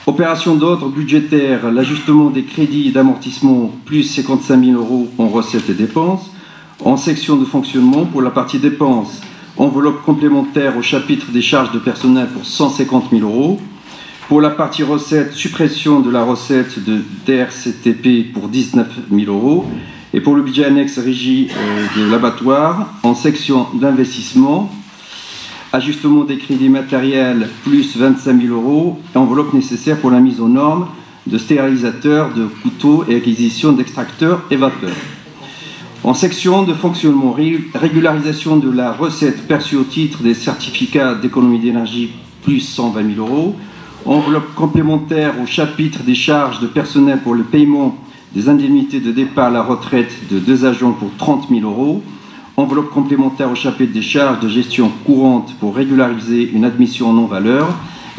Opération d'ordre budgétaire, l'ajustement des crédits d'amortissement plus 55 000 € en recettes et dépenses. En section de fonctionnement, pour la partie dépenses, enveloppe complémentaire au chapitre des charges de personnel pour 150 000 €. Pour la partie recettes, suppression de la recette de DRCTP pour 19 000 €. Et pour le budget annexe régie de l'abattoir, en section d'investissement, ajustement des crédits matériels plus 25 000 €, enveloppe nécessaire pour la mise aux normes de stérilisateurs, de couteaux et acquisition d'extracteurs et vapeurs. En section de fonctionnement, régularisation de la recette perçue au titre des certificats d'économie d'énergie plus 120 000 €, enveloppe complémentaire au chapitre des charges de personnel pour le paiement des indemnités de départ à la retraite de 2 agents pour 30 000 €, enveloppe complémentaire au chapitre des charges de gestion courante pour régulariser une admission en non-valeur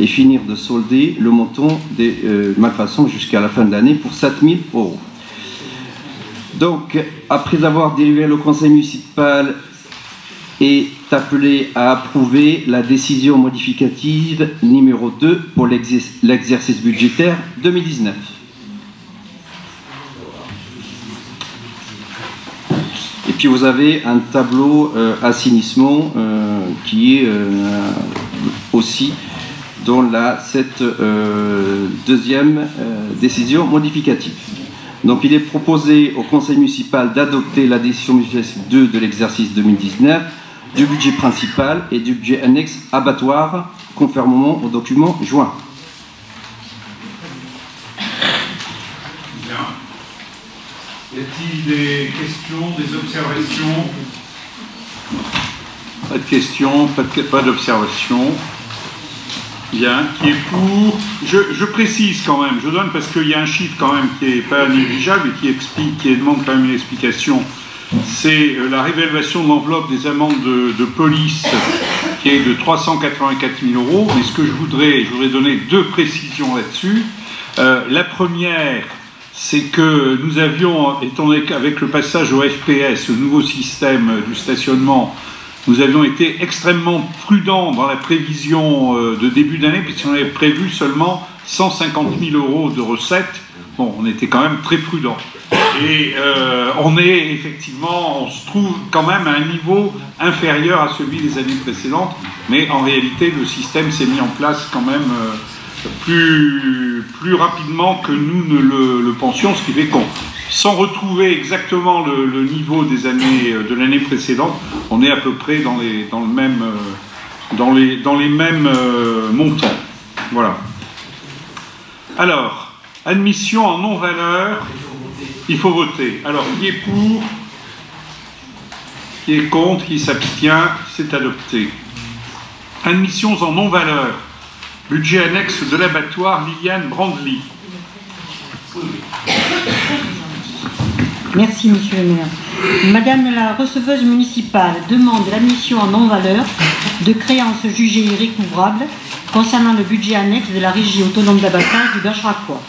et finir de solder le montant des malfaçons jusqu'à la fin de l'année pour 7 000 €. Donc, après avoir délibéré, le conseil municipal est appelé à approuver la décision modificative numéro 2 pour l'exercice budgétaire 2019. Et puis vous avez un tableau assainissement qui est aussi dans cette deuxième décision modificative. Donc il est proposé au conseil municipal d'adopter la décision modificative 2 de l'exercice 2019 du budget principal et du budget annexe abattoir conformément au document joint. Bien. Y a-t-il des questions, des observations? Pas de questions, pas d'observations. Bien, qui est pour... Je précise quand même, je donne parce qu'il y a un chiffre quand même qui n'est pas négligeable et qui demande quand même une explication. C'est la réévaluation de l'enveloppe des amendes de police qui est de 384 000 €. Mais ce que je voudrais donner 2 précisions là-dessus. La première, c'est que nous avions, étant donné qu'avec le passage au FPS, au nouveau système du stationnement, nous avions été extrêmement prudents dans la prévision de début d'année, puisqu'on avait prévu seulement 150 000 € de recettes. Bon, on était quand même très prudents. Et on se trouve quand même à un niveau inférieur à celui des années précédentes, mais en réalité, le système s'est mis en place quand même plus rapidement que nous ne le pensions, ce qui fait qu'on, sans retrouver exactement le niveau des années de l'année précédente, on est à peu près dans les mêmes montants. Voilà. Alors, admission en non-valeur, il faut voter. Alors, qui est pour? Qui est contre? Qui s'abstient? C'est adopté. Admissions en non-valeur. Budget annexe de l'abattoir Liliane Brandly. Merci, monsieur le maire. Madame la receveuse municipale demande l'admission en non-valeur de créances jugées irrécouvrables concernant le budget annexe de la régie autonome d'abattage du Bergeracois.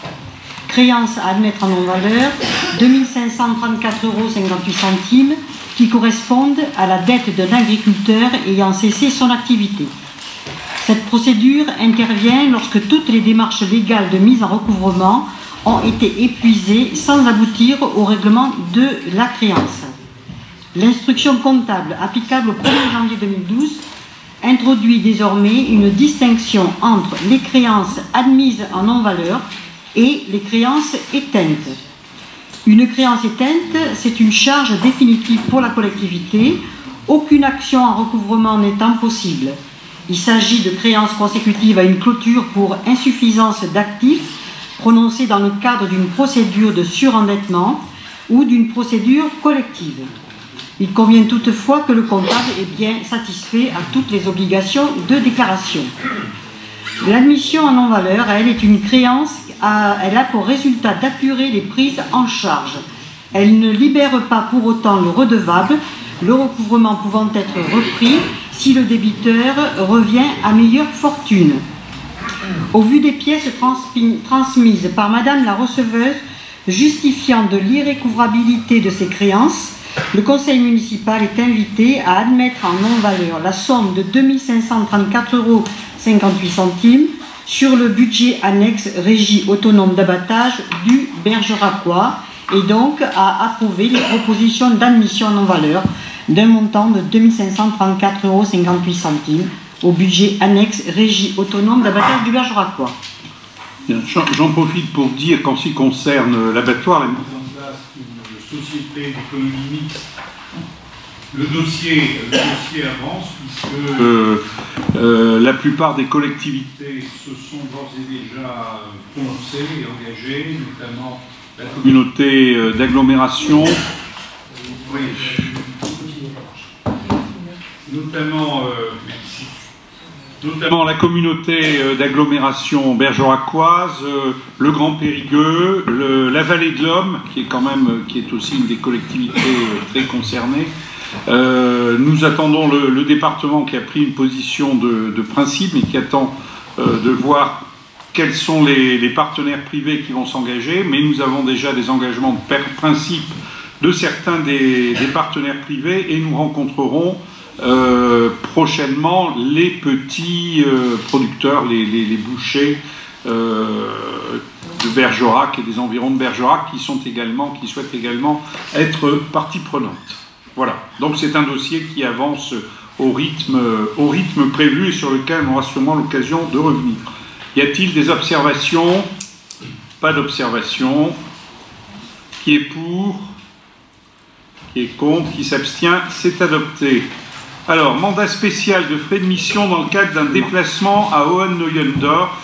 créances à admettre en non-valeur, 2534,58 € qui correspondent à la dette d'un agriculteur ayant cessé son activité. Cette procédure intervient lorsque toutes les démarches légales de mise en recouvrement ont été épuisées sans aboutir au règlement de la créance. L'instruction comptable applicable au 1er janvier 2012 introduit désormais une distinction entre les créances admises en non-valeur et les créances éteintes. Une créance éteinte, c'est une charge définitive pour la collectivité, aucune action en recouvrement n'étant possible. Il s'agit de créances consécutives à une clôture pour insuffisance d'actifs prononcée dans le cadre d'une procédure de surendettement ou d'une procédure collective. Il convient toutefois que le comptable est bien satisfait à toutes les obligations de déclaration. L'admission en non-valeur, elle, est une créance, elle a pour résultat d'apurer les prises en charge. Elle ne libère pas pour autant le redevable, le recouvrement pouvant être repris si le débiteur revient à meilleure fortune. Au vu des pièces transmises par Madame la receveuse justifiant de l'irrécouvrabilité de ces créances, le conseil municipal est invité à admettre en non-valeur la somme de 2534,58 € sur le budget annexe régie autonome d'abattage du Bergeracois et donc à approuver les propositions d'admission en non-valeur d'un montant de 2534,58 € au budget annexe régie autonome d'abattage du Bergeracois. J'en profite pour dire qu'en ce qui concerne l'abattoir, la mise en place d'une société d'économie mixte, le dossier avance puisque la plupart des collectivités se sont d'ores et déjà prononcées et engagées, notamment la communauté d'agglomération, notamment la communauté d'agglomération bergeracoise, le Grand Périgueux, la Vallée de l'Homme, qui est aussi une des collectivités très concernées. Nous attendons le département qui a pris une position de principe et qui attend de voir quels sont les partenaires privés qui vont s'engager, mais nous avons déjà des engagements de principe de certains des partenaires privés et nous rencontrerons prochainement les petits producteurs, les bouchers de Bergerac et des environs de Bergerac qui souhaitent également être partie prenante. Voilà, donc c'est un dossier qui avance au rythme prévu et sur lequel on aura sûrement l'occasion de revenir. Y a-t-il des observations? Pas d'observations. Qui est pour? Qui est contre? Qui s'abstient? C'est adopté. Alors, mandat spécial de frais de mission dans le cadre d'un déplacement à Hohenneuendorf.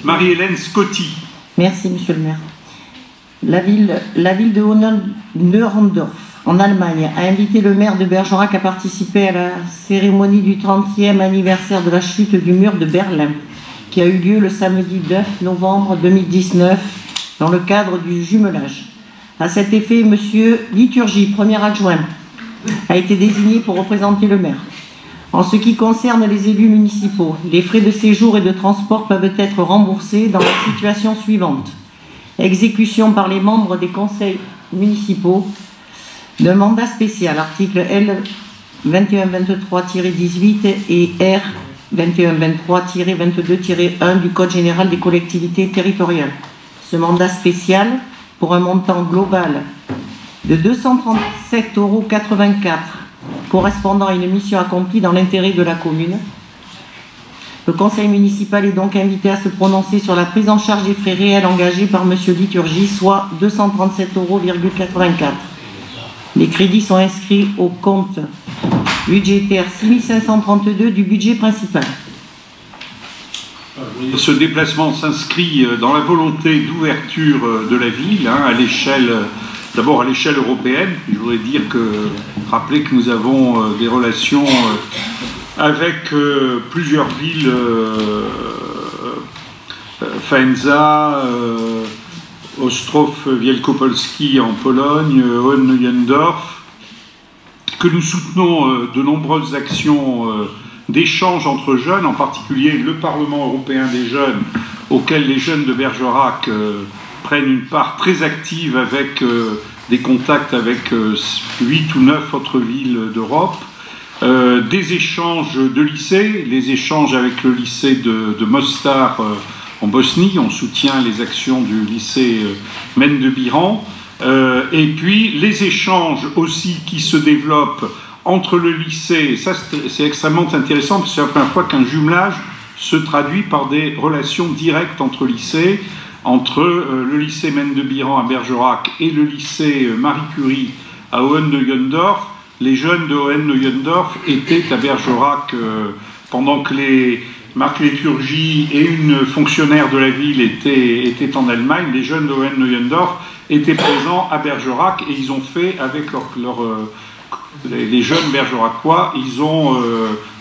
Marie-Hélène Scotti. Merci, monsieur le maire. La ville de Hohenneuendorf, en Allemagne, a invité le maire de Bergerac à participer à la cérémonie du 30e anniversaire de la chute du mur de Berlin, qui a eu lieu le samedi 9 novembre 2019, dans le cadre du jumelage. À cet effet, monsieur Liturgie, premier adjoint, a été désigné pour représenter le maire. En ce qui concerne les élus municipaux, les frais de séjour et de transport peuvent être remboursés dans la situation suivante. Exécution par les membres des conseils municipaux d'un mandat spécial, article L. 2123-18 et R. 2123-22-1 du Code général des collectivités territoriales. Ce mandat spécial, pour un montant global de 237,84 € correspondant à une mission accomplie dans l'intérêt de la commune. Le conseil municipal est donc invité à se prononcer sur la prise en charge des frais réels engagés par M. Liturgie, soit 237,84 €. Les crédits sont inscrits au compte budgétaire 6532 du budget principal. Ce déplacement s'inscrit dans la volonté d'ouverture de la ville, d'abord à l'échelle européenne. Je voudrais rappeler que nous avons des relations avec plusieurs villes, Faenza, Ostrów Wielkopolski en Pologne, Hoheneuendorf, que nous soutenons de nombreuses actions d'échange entre jeunes, en particulier le Parlement européen des jeunes, auquel les jeunes de Bergerac prennent une part très active avec des contacts avec 8 ou 9 autres villes d'Europe, des échanges de lycées, les échanges avec le lycée de Mostar en Bosnie, on soutient les actions du lycée Mendebiran, et puis les échanges aussi qui se développent entre le lycée, et ça c'est extrêmement intéressant parce que c'est la première fois qu'un jumelage se traduit par des relations directes entre lycées, entre le lycée Mendebiran à Bergerac et le lycée Marie Curie à Hohenneuendorf. Les jeunes de Hohenneuendorf étaient à Bergerac pendant que Marc Léturgie et une fonctionnaire de la ville étaient en Allemagne. Les jeunes de Hohenneuendorf étaient présents à Bergerac et ils ont fait avec les jeunes bergeracois, ils ont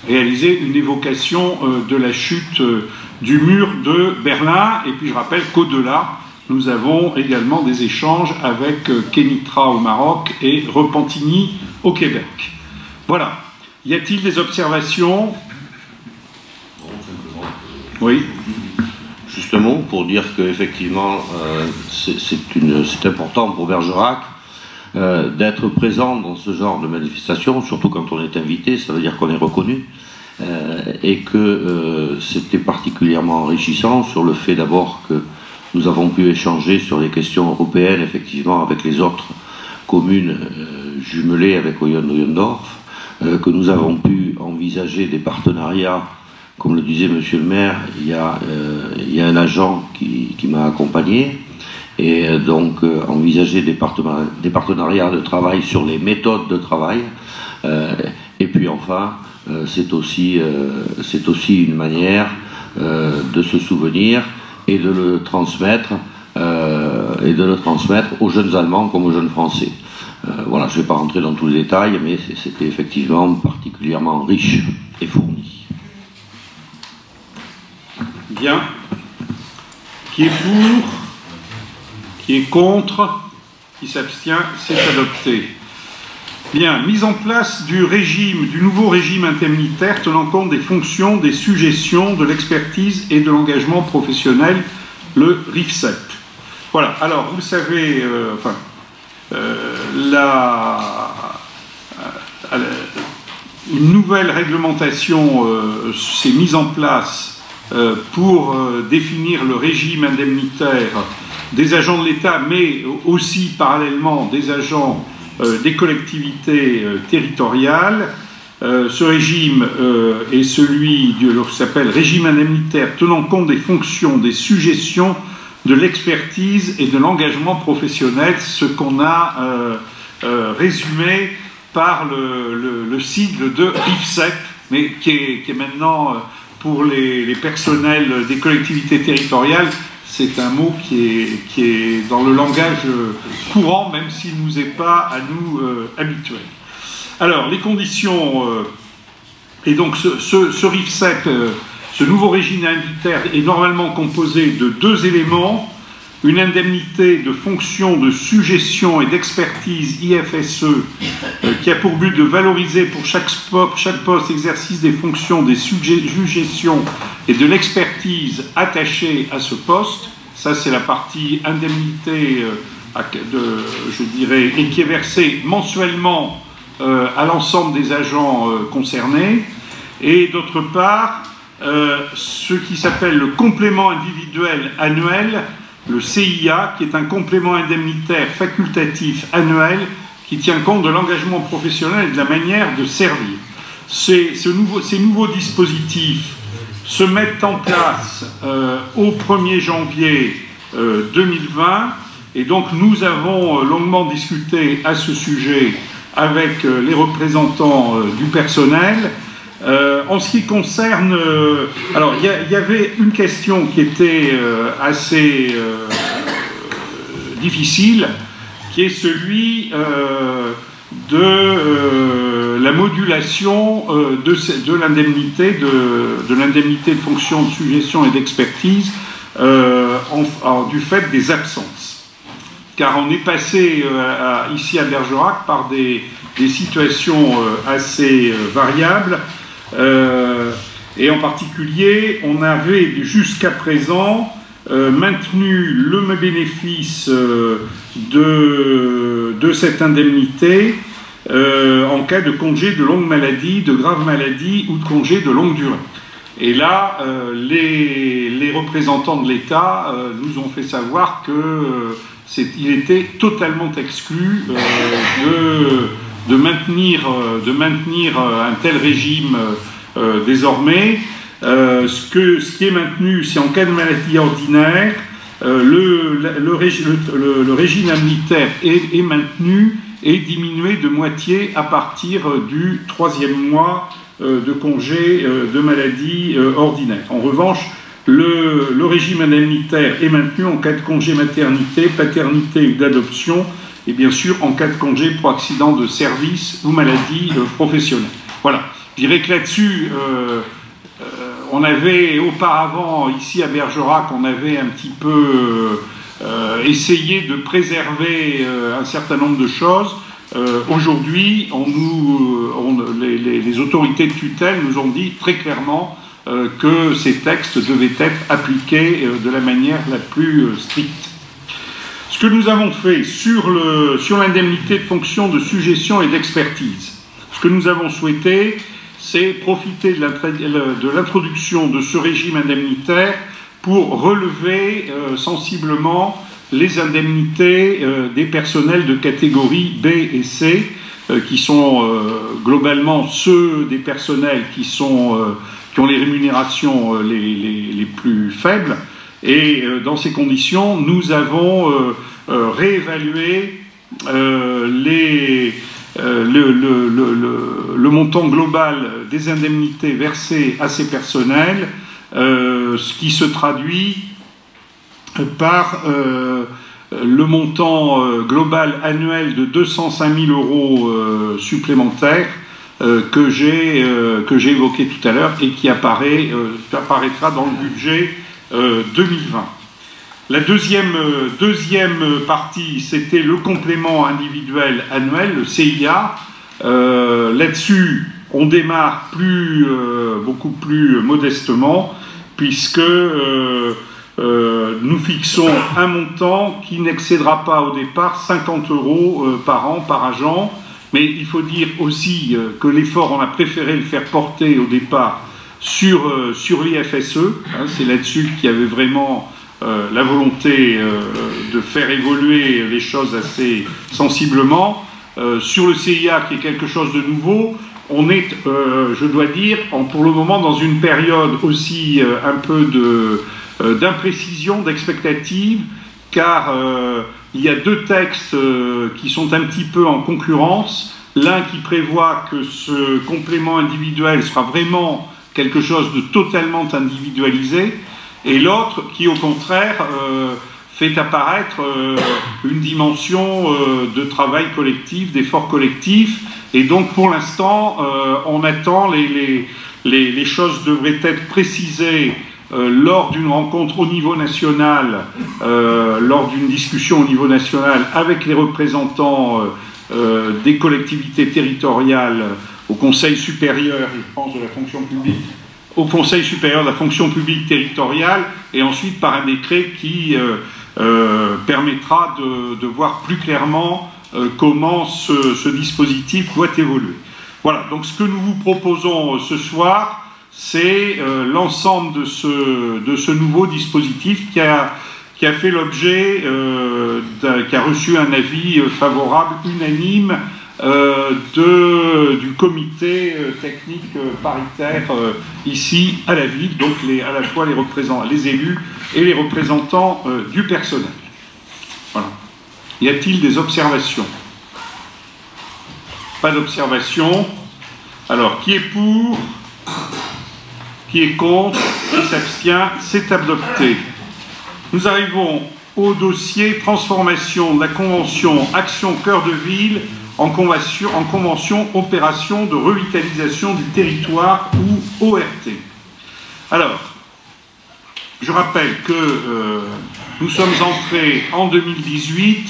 réalisé une évocation de la chute du mur de Berlin. Et puis je rappelle qu'au-delà, nous avons également des échanges avec Kénitra au Maroc et Repentigny au Québec. Voilà. Y a-t-il des observations? Oui. Justement, pour dire qu'effectivement, c'est important pour Bergerac d'être présent dans ce genre de manifestation, surtout quand on est invité, ça veut dire qu'on est reconnu, et que c'était particulièrement enrichissant sur le fait d'abord que nous avons pu échanger sur les questions européennes, effectivement, avec les autres communes jumelées avec Hohenneuendorf, que nous avons pu envisager des partenariats. Comme le disait Monsieur le maire, il y a un agent qui m'a accompagné, et donc envisager des partenariats de travail sur les méthodes de travail. Et puis enfin, c'est aussi une manière de se souvenir et de le transmettre aux jeunes Allemands comme aux jeunes Français. Voilà, je ne vais pas rentrer dans tous les détails, mais c'était effectivement particulièrement riche et fourni. Bien. Qui est pour? Qui est contre? Qui s'abstient? C'est adopté. Bien. Mise en place du nouveau régime indemnitaire tenant compte des fonctions, des suggestions, de l'expertise et de l'engagement professionnel, le RIFSEP. Voilà. Alors, vous savez, une nouvelle réglementation s'est mise en place pour définir le régime indemnitaire des agents de l'État, mais aussi parallèlement des agents des collectivités territoriales. Ce régime est celui qui s'appelle régime indemnitaire tenant compte des fonctions, des suggestions, de l'expertise et de l'engagement professionnel, ce qu'on a résumé par le sigle de RIFSEP, mais qui est maintenant... pour les personnels des collectivités territoriales, c'est un mot qui est dans le langage courant, même s'il ne nous est pas à nous habituel. Alors, les conditions... et donc, ce RIFSEP, ce nouveau régime indemnitaire, est normalement composé de 2 éléments. Une indemnité de fonction de suggestion et d'expertise IFSE qui a pour but de valoriser pour chaque poste exercice des fonctions, des suggestions et de l'expertise attachée à ce poste. Ça, c'est la partie indemnité, je dirais, et qui est versée mensuellement à l'ensemble des agents concernés. Et d'autre part, ce qui s'appelle le complément individuel annuel, le CIA, qui est un complément indemnitaire facultatif annuel qui tient compte de l'engagement professionnel et de la manière de servir. Ces nouveaux dispositifs se mettent en place au 1er janvier 2020, et donc nous avons longuement discuté à ce sujet avec les représentants du personnel. En ce qui concerne... alors, il y avait une question qui était assez difficile, qui est celui de la modulation de l'indemnité de fonction, de suggestion et d'expertise du fait des absences. Car on est passé ici à Bergerac par des situations assez variables. Et en particulier, on avait jusqu'à présent maintenu le bénéfice de cette indemnité en cas de congé de longue maladie, de grave maladie ou de congé de longue durée. Et là, les représentants de l'État nous ont fait savoir qu'il était totalement exclu de maintenir un tel régime désormais. Ce qui est maintenu, c'est en cas de maladie ordinaire, le régime indemnitaire est maintenu et diminué de moitié à partir du 3e mois de congé de maladie ordinaire. En revanche, le régime indemnitaire est maintenu en cas de congé maternité, paternité ou d'adoption, et bien sûr en cas de congé pour accident de service ou maladie professionnelle. Voilà, je dirais que là-dessus, on avait auparavant, ici à Bergerac, on avait un petit peu essayé de préserver un certain nombre de choses. Aujourd'hui, les autorités de tutelle nous ont dit très clairement que ces textes devaient être appliqués de la manière la plus stricte. Ce que nous avons fait sur l'indemnité de fonction de suggestion et d'expertise, ce que nous avons souhaité, c'est profiter de l'introduction de ce régime indemnitaire pour relever sensiblement les indemnités des personnels de catégorie B et C, qui sont globalement ceux des personnels qui ont les rémunérations les plus faibles. Et dans ces conditions, nous avons réévalué le montant global des indemnités versées à ces personnels, ce qui se traduit par le montant global annuel de 205 000 € supplémentaires que j'ai évoqué tout à l'heure et qui apparaîtra dans le budget 2020. La deuxième partie, c'était le complément individuel annuel, le CIA. Là-dessus, on démarre beaucoup plus modestement, puisque nous fixons un montant qui n'excédera pas au départ 50 € par an, par agent. Mais il faut dire aussi que l'effort, on a préféré le faire porter au départ sur l'IFSE. Hein, c'est là-dessus qu'il y avait vraiment la volonté de faire évoluer les choses assez sensiblement. Sur le CIA, qui est quelque chose de nouveau, on est, je dois dire, pour le moment dans une période aussi un peu d'imprécision, d'expectative, car il y a deux textes qui sont un petit peu en concurrence. L'un qui prévoit que ce complément individuel sera vraiment quelque chose de totalement individualisé, et l'autre qui, au contraire, fait apparaître une dimension de travail collectif, d'effort collectif. Et donc, pour l'instant, on attend, les choses devraient être précisées lors d'une rencontre au niveau national, lors d'une discussion au niveau national avec les représentants des collectivités territoriales au Conseil supérieur, je pense, de la fonction publique, au Conseil supérieur de la fonction publique territoriale, et ensuite par un décret qui permettra de voir plus clairement comment ce dispositif doit évoluer. Voilà, donc ce que nous vous proposons ce soir, c'est l'ensemble de ce nouveau dispositif qui a fait l'objet, qui a reçu un avis favorable unanime du comité technique paritaire ici à la ville, donc à la fois les élus et les représentants du personnel. Voilà. Y a-t-il des observations? Pas d'observation. Alors, qui est pour? Qui est contre? Qui s'abstient? C'est adopté. Nous arrivons au dossier transformation de la convention Action Cœur de Ville en convention opération de revitalisation du territoire ou ORT. Alors, je rappelle que nous sommes entrés en 2018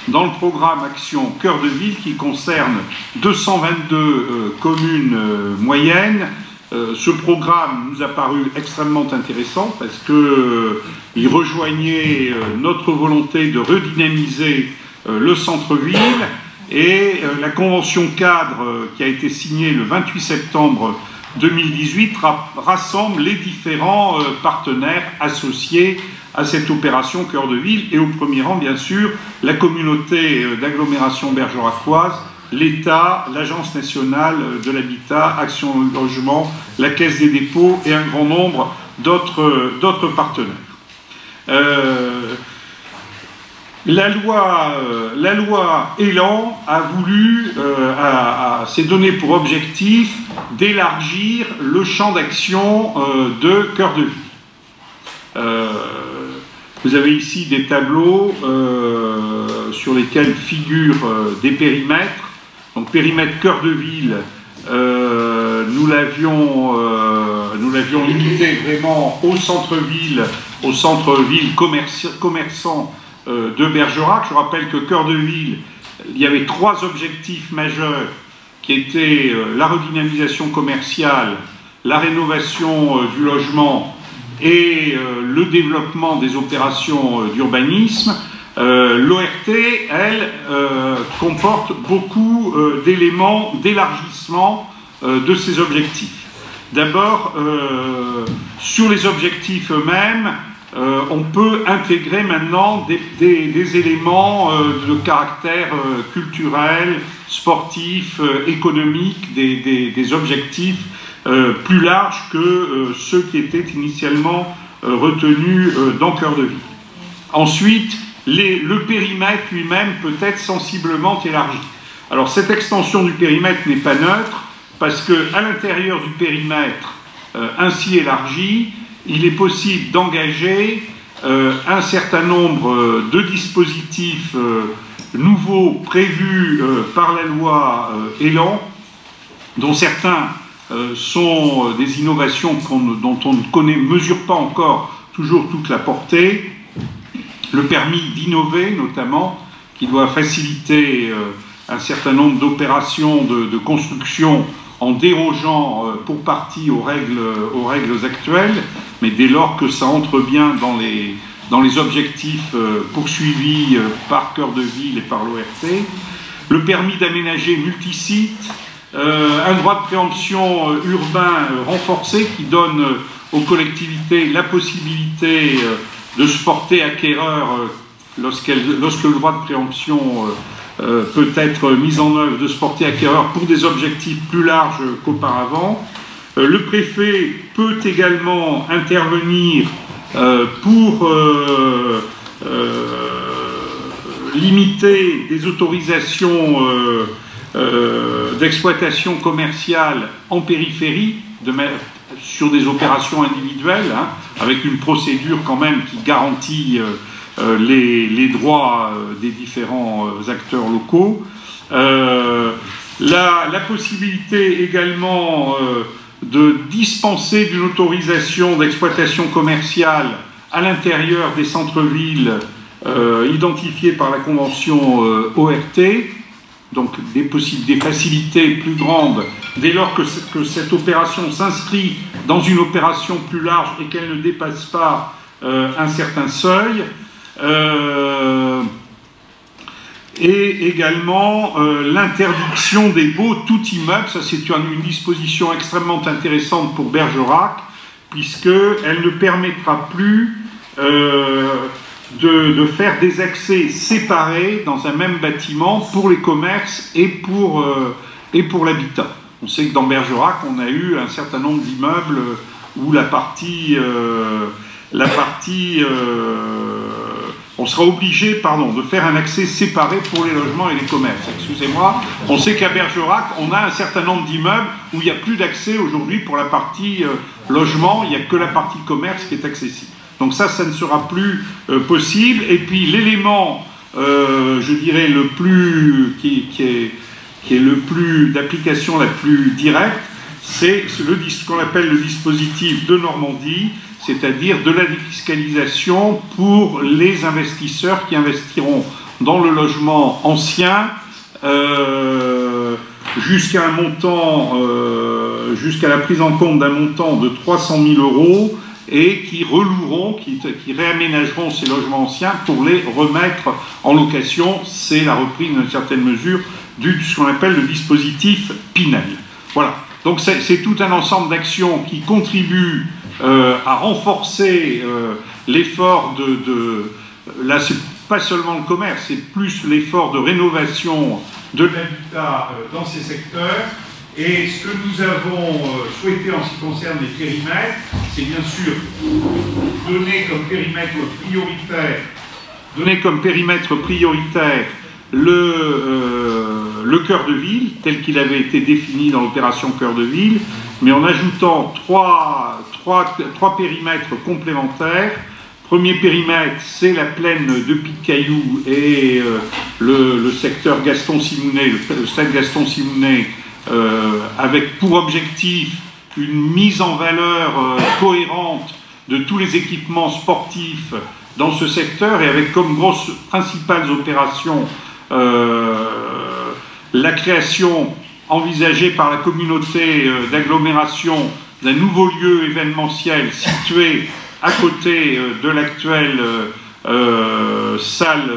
dans le programme Action Cœur de Ville qui concerne 222 communes moyennes Ce programme nous a paru extrêmement intéressant parce qu'il rejoignait notre volonté de redynamiser le centre-ville, et la convention cadre qui a été signée le 28 septembre 2018 rassemble les différents partenaires associés à cette opération Cœur de Ville, et au premier rang, bien sûr, la communauté d'agglomération bergeracoise, l'État, l'Agence nationale de l'habitat, Action Logement, la Caisse des dépôts et un grand nombre d'autres partenaires. La loi Élan a voulu, s'est donné pour objectif d'élargir le champ d'action de Cœur de Ville. Vous avez ici des tableaux sur lesquels figurent des périmètres. Donc périmètre Cœur de Ville, nous l'avions limité vraiment au centre-ville commerçant de Bergerac. Je rappelle que Cœur de Ville, il y avait 3 objectifs majeurs qui étaient la redynamisation commerciale, la rénovation du logement et le développement des opérations d'urbanisme. L'ORT, elle, comporte beaucoup d'éléments d'élargissement de ces objectifs. D'abord, sur les objectifs eux-mêmes, on peut intégrer maintenant des éléments de caractère culturel, sportif, économique, des objectifs plus larges que ceux qui étaient initialement retenus dans Cœur de Ville. Ensuite, le périmètre lui-même peut être sensiblement élargi. Alors cette extension du périmètre n'est pas neutre, parce qu'à l'intérieur du périmètre ainsi élargi, il est possible d'engager un certain nombre de dispositifs nouveaux prévus par la loi Élan, dont certains sont des innovations dont on ne mesure pas encore toujours toute la portée. Le permis d'innover, notamment, qui doit faciliter un certain nombre d'opérations de construction en dérogeant pour partie aux règles actuelles, mais dès lors que ça entre bien dans les objectifs poursuivis par Cœur de Ville et par l'ORT. Le permis d'aménager multisite, un droit de préemption urbain renforcé qui donne aux collectivités la possibilité de se porter acquéreur lorsque le droit de préemption peut être mis en œuvre, de se porter acquéreur pour des objectifs plus larges qu'auparavant. Le préfet peut également intervenir pour limiter des autorisations d'exploitation commerciale en périphérie, sur des opérations individuelles, hein, avec une procédure quand même qui garantit les droits des différents acteurs locaux. La possibilité également de dispenser d'une autorisation d'exploitation commerciale à l'intérieur des centres-villes identifiés par la convention ORT, donc des facilités plus grandes dès lors que cette opération s'inscrit dans une opération plus large et qu'elle ne dépasse pas un certain seuil. Et également l'interdiction des baux tout immeuble. Ça, c'est une disposition extrêmement intéressante pour Bergerac, puisqu'elle ne permettra plus de faire des accès séparés dans un même bâtiment pour les commerces et pour l'habitat. On sait que dans Bergerac, on a eu un certain nombre d'immeubles où on sera obligé, de faire un accès séparé pour les logements et les commerces. Excusez-moi. On sait qu'à Bergerac, on a un certain nombre d'immeubles où il n'y a plus d'accès aujourd'hui pour la partie logement, il n'y a que la partie commerce qui est accessible. Donc ça ne sera plus possible. Et puis l'élément, je dirais, le plus qui est le plus d'application la plus directe, c'est ce qu'on appelle le dispositif de Normandie, c'est-à-dire de la défiscalisation pour les investisseurs qui investiront dans le logement ancien jusqu'à un montant, jusqu'à la prise en compte d'un montant de 300 000 euros et qui reloueront, qui réaménageront ces logements anciens pour les remettre en location. C'est la reprise d'une certaine mesure de ce qu'on appelle le dispositif Pinel. Voilà. Donc c'est tout un ensemble d'actions qui contribuent à renforcer l'effort là, c'est pas seulement le commerce, c'est plus l'effort de rénovation de l'habitat dans ces secteurs. Et ce que nous avons souhaité en ce qui concerne les périmètres, c'est bien sûr donner comme périmètre prioritaire le cœur de ville, tel qu'il avait été défini dans l'opération cœur de ville, mais en ajoutant trois périmètres complémentaires. Premier périmètre, c'est la plaine de Pic-Caillou et le secteur Gaston-Simounet, le stade Gaston-Simounet, avec pour objectif une mise en valeur cohérente de tous les équipements sportifs dans ce secteur et avec comme grosses principales opérations la création envisagée par la communauté d'agglomération d'un nouveau lieu événementiel situé à côté de l'actuelle salle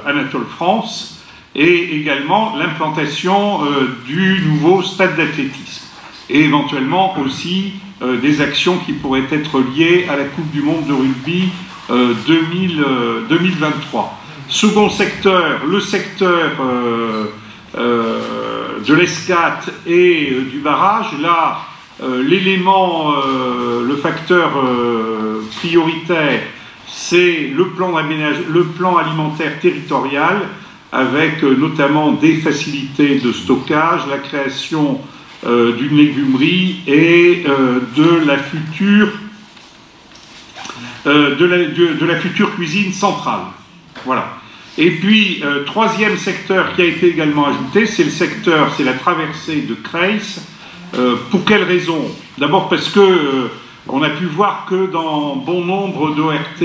Anatole France, et également l'implantation du nouveau stade d'athlétisme, et éventuellement aussi des actions qui pourraient être liées à la Coupe du Monde de rugby 2023. Second secteur, le secteur de l'Escat et du barrage. Là, l'élément, le facteur prioritaire, c'est le plan alimentaire territorial, avec notamment des facilités de stockage, la création d'une légumerie et de la future cuisine centrale. Voilà. Et puis, troisième secteur qui a été également ajouté, c'est la traversée de Creys. Pour quelles raisons? D'abord parce que on a pu voir que dans bon nombre d'ORT,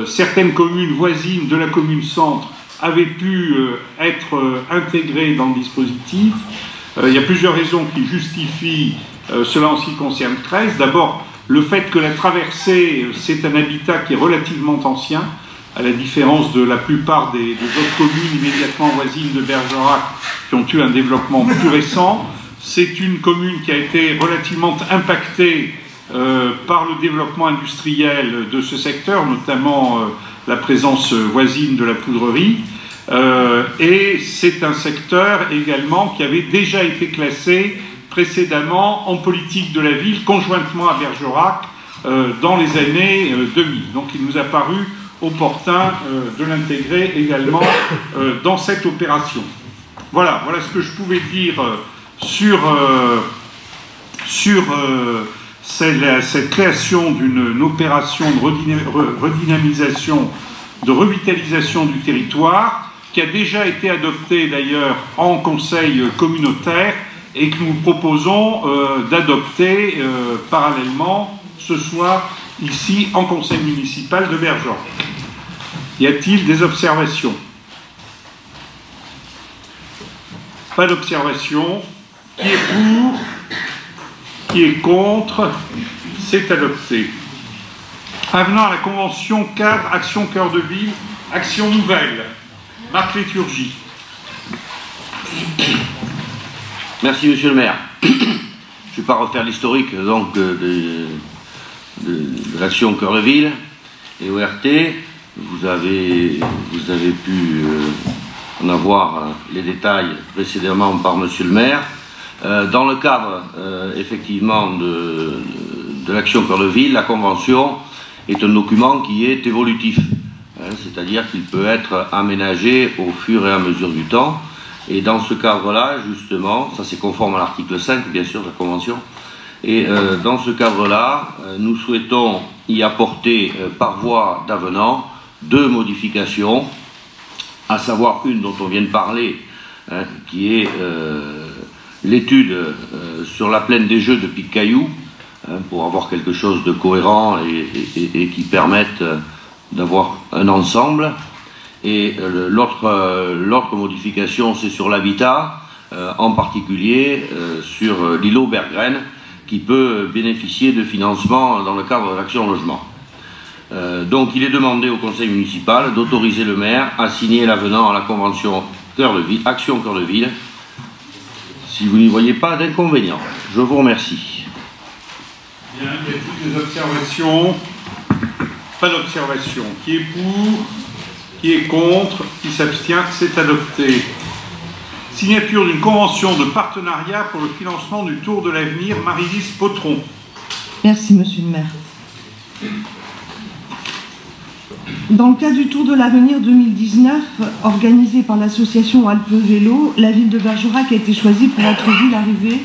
certaines communes voisines de la commune centre avaient pu être intégrées dans le dispositif. Il y a plusieurs raisons qui justifient cela en ce qui concerne Creys. D'abord, le fait que la traversée, c'est un habitat qui est relativement ancien, à la différence de la plupart des autres communes immédiatement voisines de Bergerac qui ont eu un développement plus récent. C'est une commune qui a été relativement impactée par le développement industriel de ce secteur, notamment la présence voisine de la poudrerie. Et c'est un secteur également qui avait déjà été classé précédemment en politique de la ville, conjointement à Bergerac, dans les années 2000. Donc il nous a paru opportun de l'intégrer également dans cette opération. Voilà ce que je pouvais dire sur cette création d'une opération de redynamisation, de revitalisation du territoire, qui a déjà été adoptée d'ailleurs en conseil communautaire et que nous proposons d'adopter parallèlement ce soir ici en conseil municipal de Bergerac. Y a-t-il des observations? Pas d'observation. Qui est pour? Qui est contre? C'est adopté. Avenant à la convention cadre Action Cœur de Ville, Action Nouvelle. Marc Léturgie. Merci, monsieur le maire. Je ne vais pas refaire l'historique donc de l'action Cœur de Ville et ORT. Vous avez pu en avoir les détails précédemment par monsieur le maire. Dans le cadre effectivement de l'action Cœur de Ville, la convention est un document qui est évolutif, c'est-à-dire qu'il peut être aménagé au fur et à mesure du temps. Et dans ce cadre-là, justement, ça c'est conforme à l'article 5, bien sûr, de la Convention, et dans ce cadre-là, nous souhaitons y apporter par voie d'avenant 2 modifications, à savoir une dont on vient de parler, qui est l'étude sur la plaine des Jeux de Pic-Caillou, pour avoir quelque chose de cohérent et qui permette d'avoir un ensemble. Et l'autre modification, c'est sur l'habitat. en particulier sur l'îlot Bergren, qui peut bénéficier de financement dans le cadre de l'Action Logement. Donc il est demandé au conseil municipal d'autoriser le maire à signer l'avenant à la convention Action Cœur de Ville, si vous n'y voyez pas d'inconvénient. Je vous remercie. Bien, y a-t-il des observations? Pas d'observation. Qui est pour? Qui est contre? Qui s'abstient? C'est adopté. Signature d'une convention de partenariat pour le financement du Tour de l'Avenir, Marie-Lise Potron. Merci, monsieur le maire. Dans le cadre du Tour de l'Avenir 2019, organisé par l'association Alpes Vélo, la ville de Bergerac a été choisie pour être ville arrivée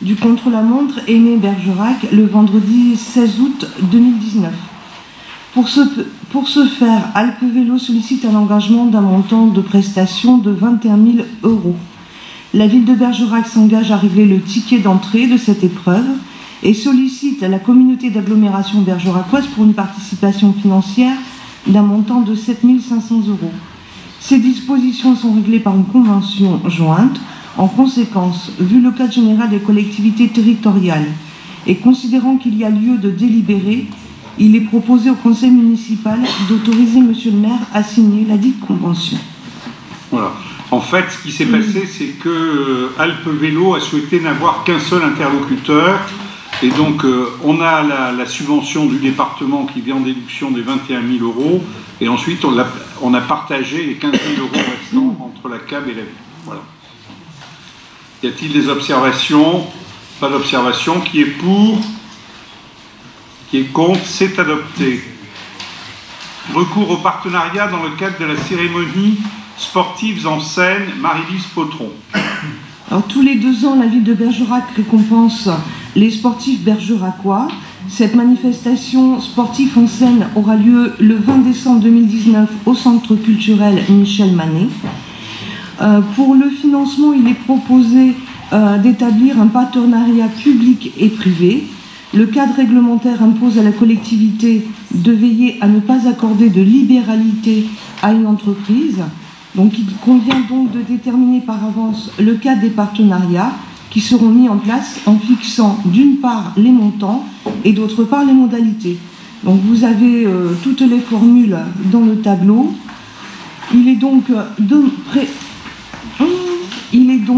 du contre-la-montre Aimé Bergerac le vendredi 16 août 2019. Pour ce faire, Alpes Vélo sollicite un engagement d'un montant de prestation de 21 000 €. La ville de Bergerac s'engage à régler le ticket d'entrée de cette épreuve et sollicite la communauté d'agglomération bergeracoise pour une participation financière d'un montant de 7 500 €. Ces dispositions sont réglées par une convention jointe. En conséquence, vu le cadre général des collectivités territoriales et considérant qu'il y a lieu de délibérer, il est proposé au conseil municipal d'autoriser monsieur le maire à signer la dite convention. Voilà. En fait, ce qui s'est passé, c'est que Alpes Vélo a souhaité n'avoir qu'un seul interlocuteur. Et donc, on a la subvention du département qui vient en déduction des 21 000 €. Et ensuite, on a partagé les 15 000 € restants entre la CAB et la ville. Voilà. Y a-t-il des observations? Pas d'observation. Qui est pour? Qui est contre? C'est adopté. Recours au partenariat dans le cadre de la cérémonie Sportives en scène, Marie-Lise Potron. Alors, tous les 2 ans, la ville de Bergerac récompense les sportifs bergeracois. Cette manifestation sportive en scène aura lieu le 20 décembre 2019 au centre culturel Michel Manet. Pour le financement, il est proposé d'établir un partenariat public et privé. Le cadre réglementaire impose à la collectivité de veiller à ne pas accorder de libéralité à une entreprise. Donc il convient donc de déterminer par avance le cadre des partenariats qui seront mis en place en fixant d'une part les montants et d'autre part les modalités. Donc vous avez toutes les formules dans le tableau. Il est donc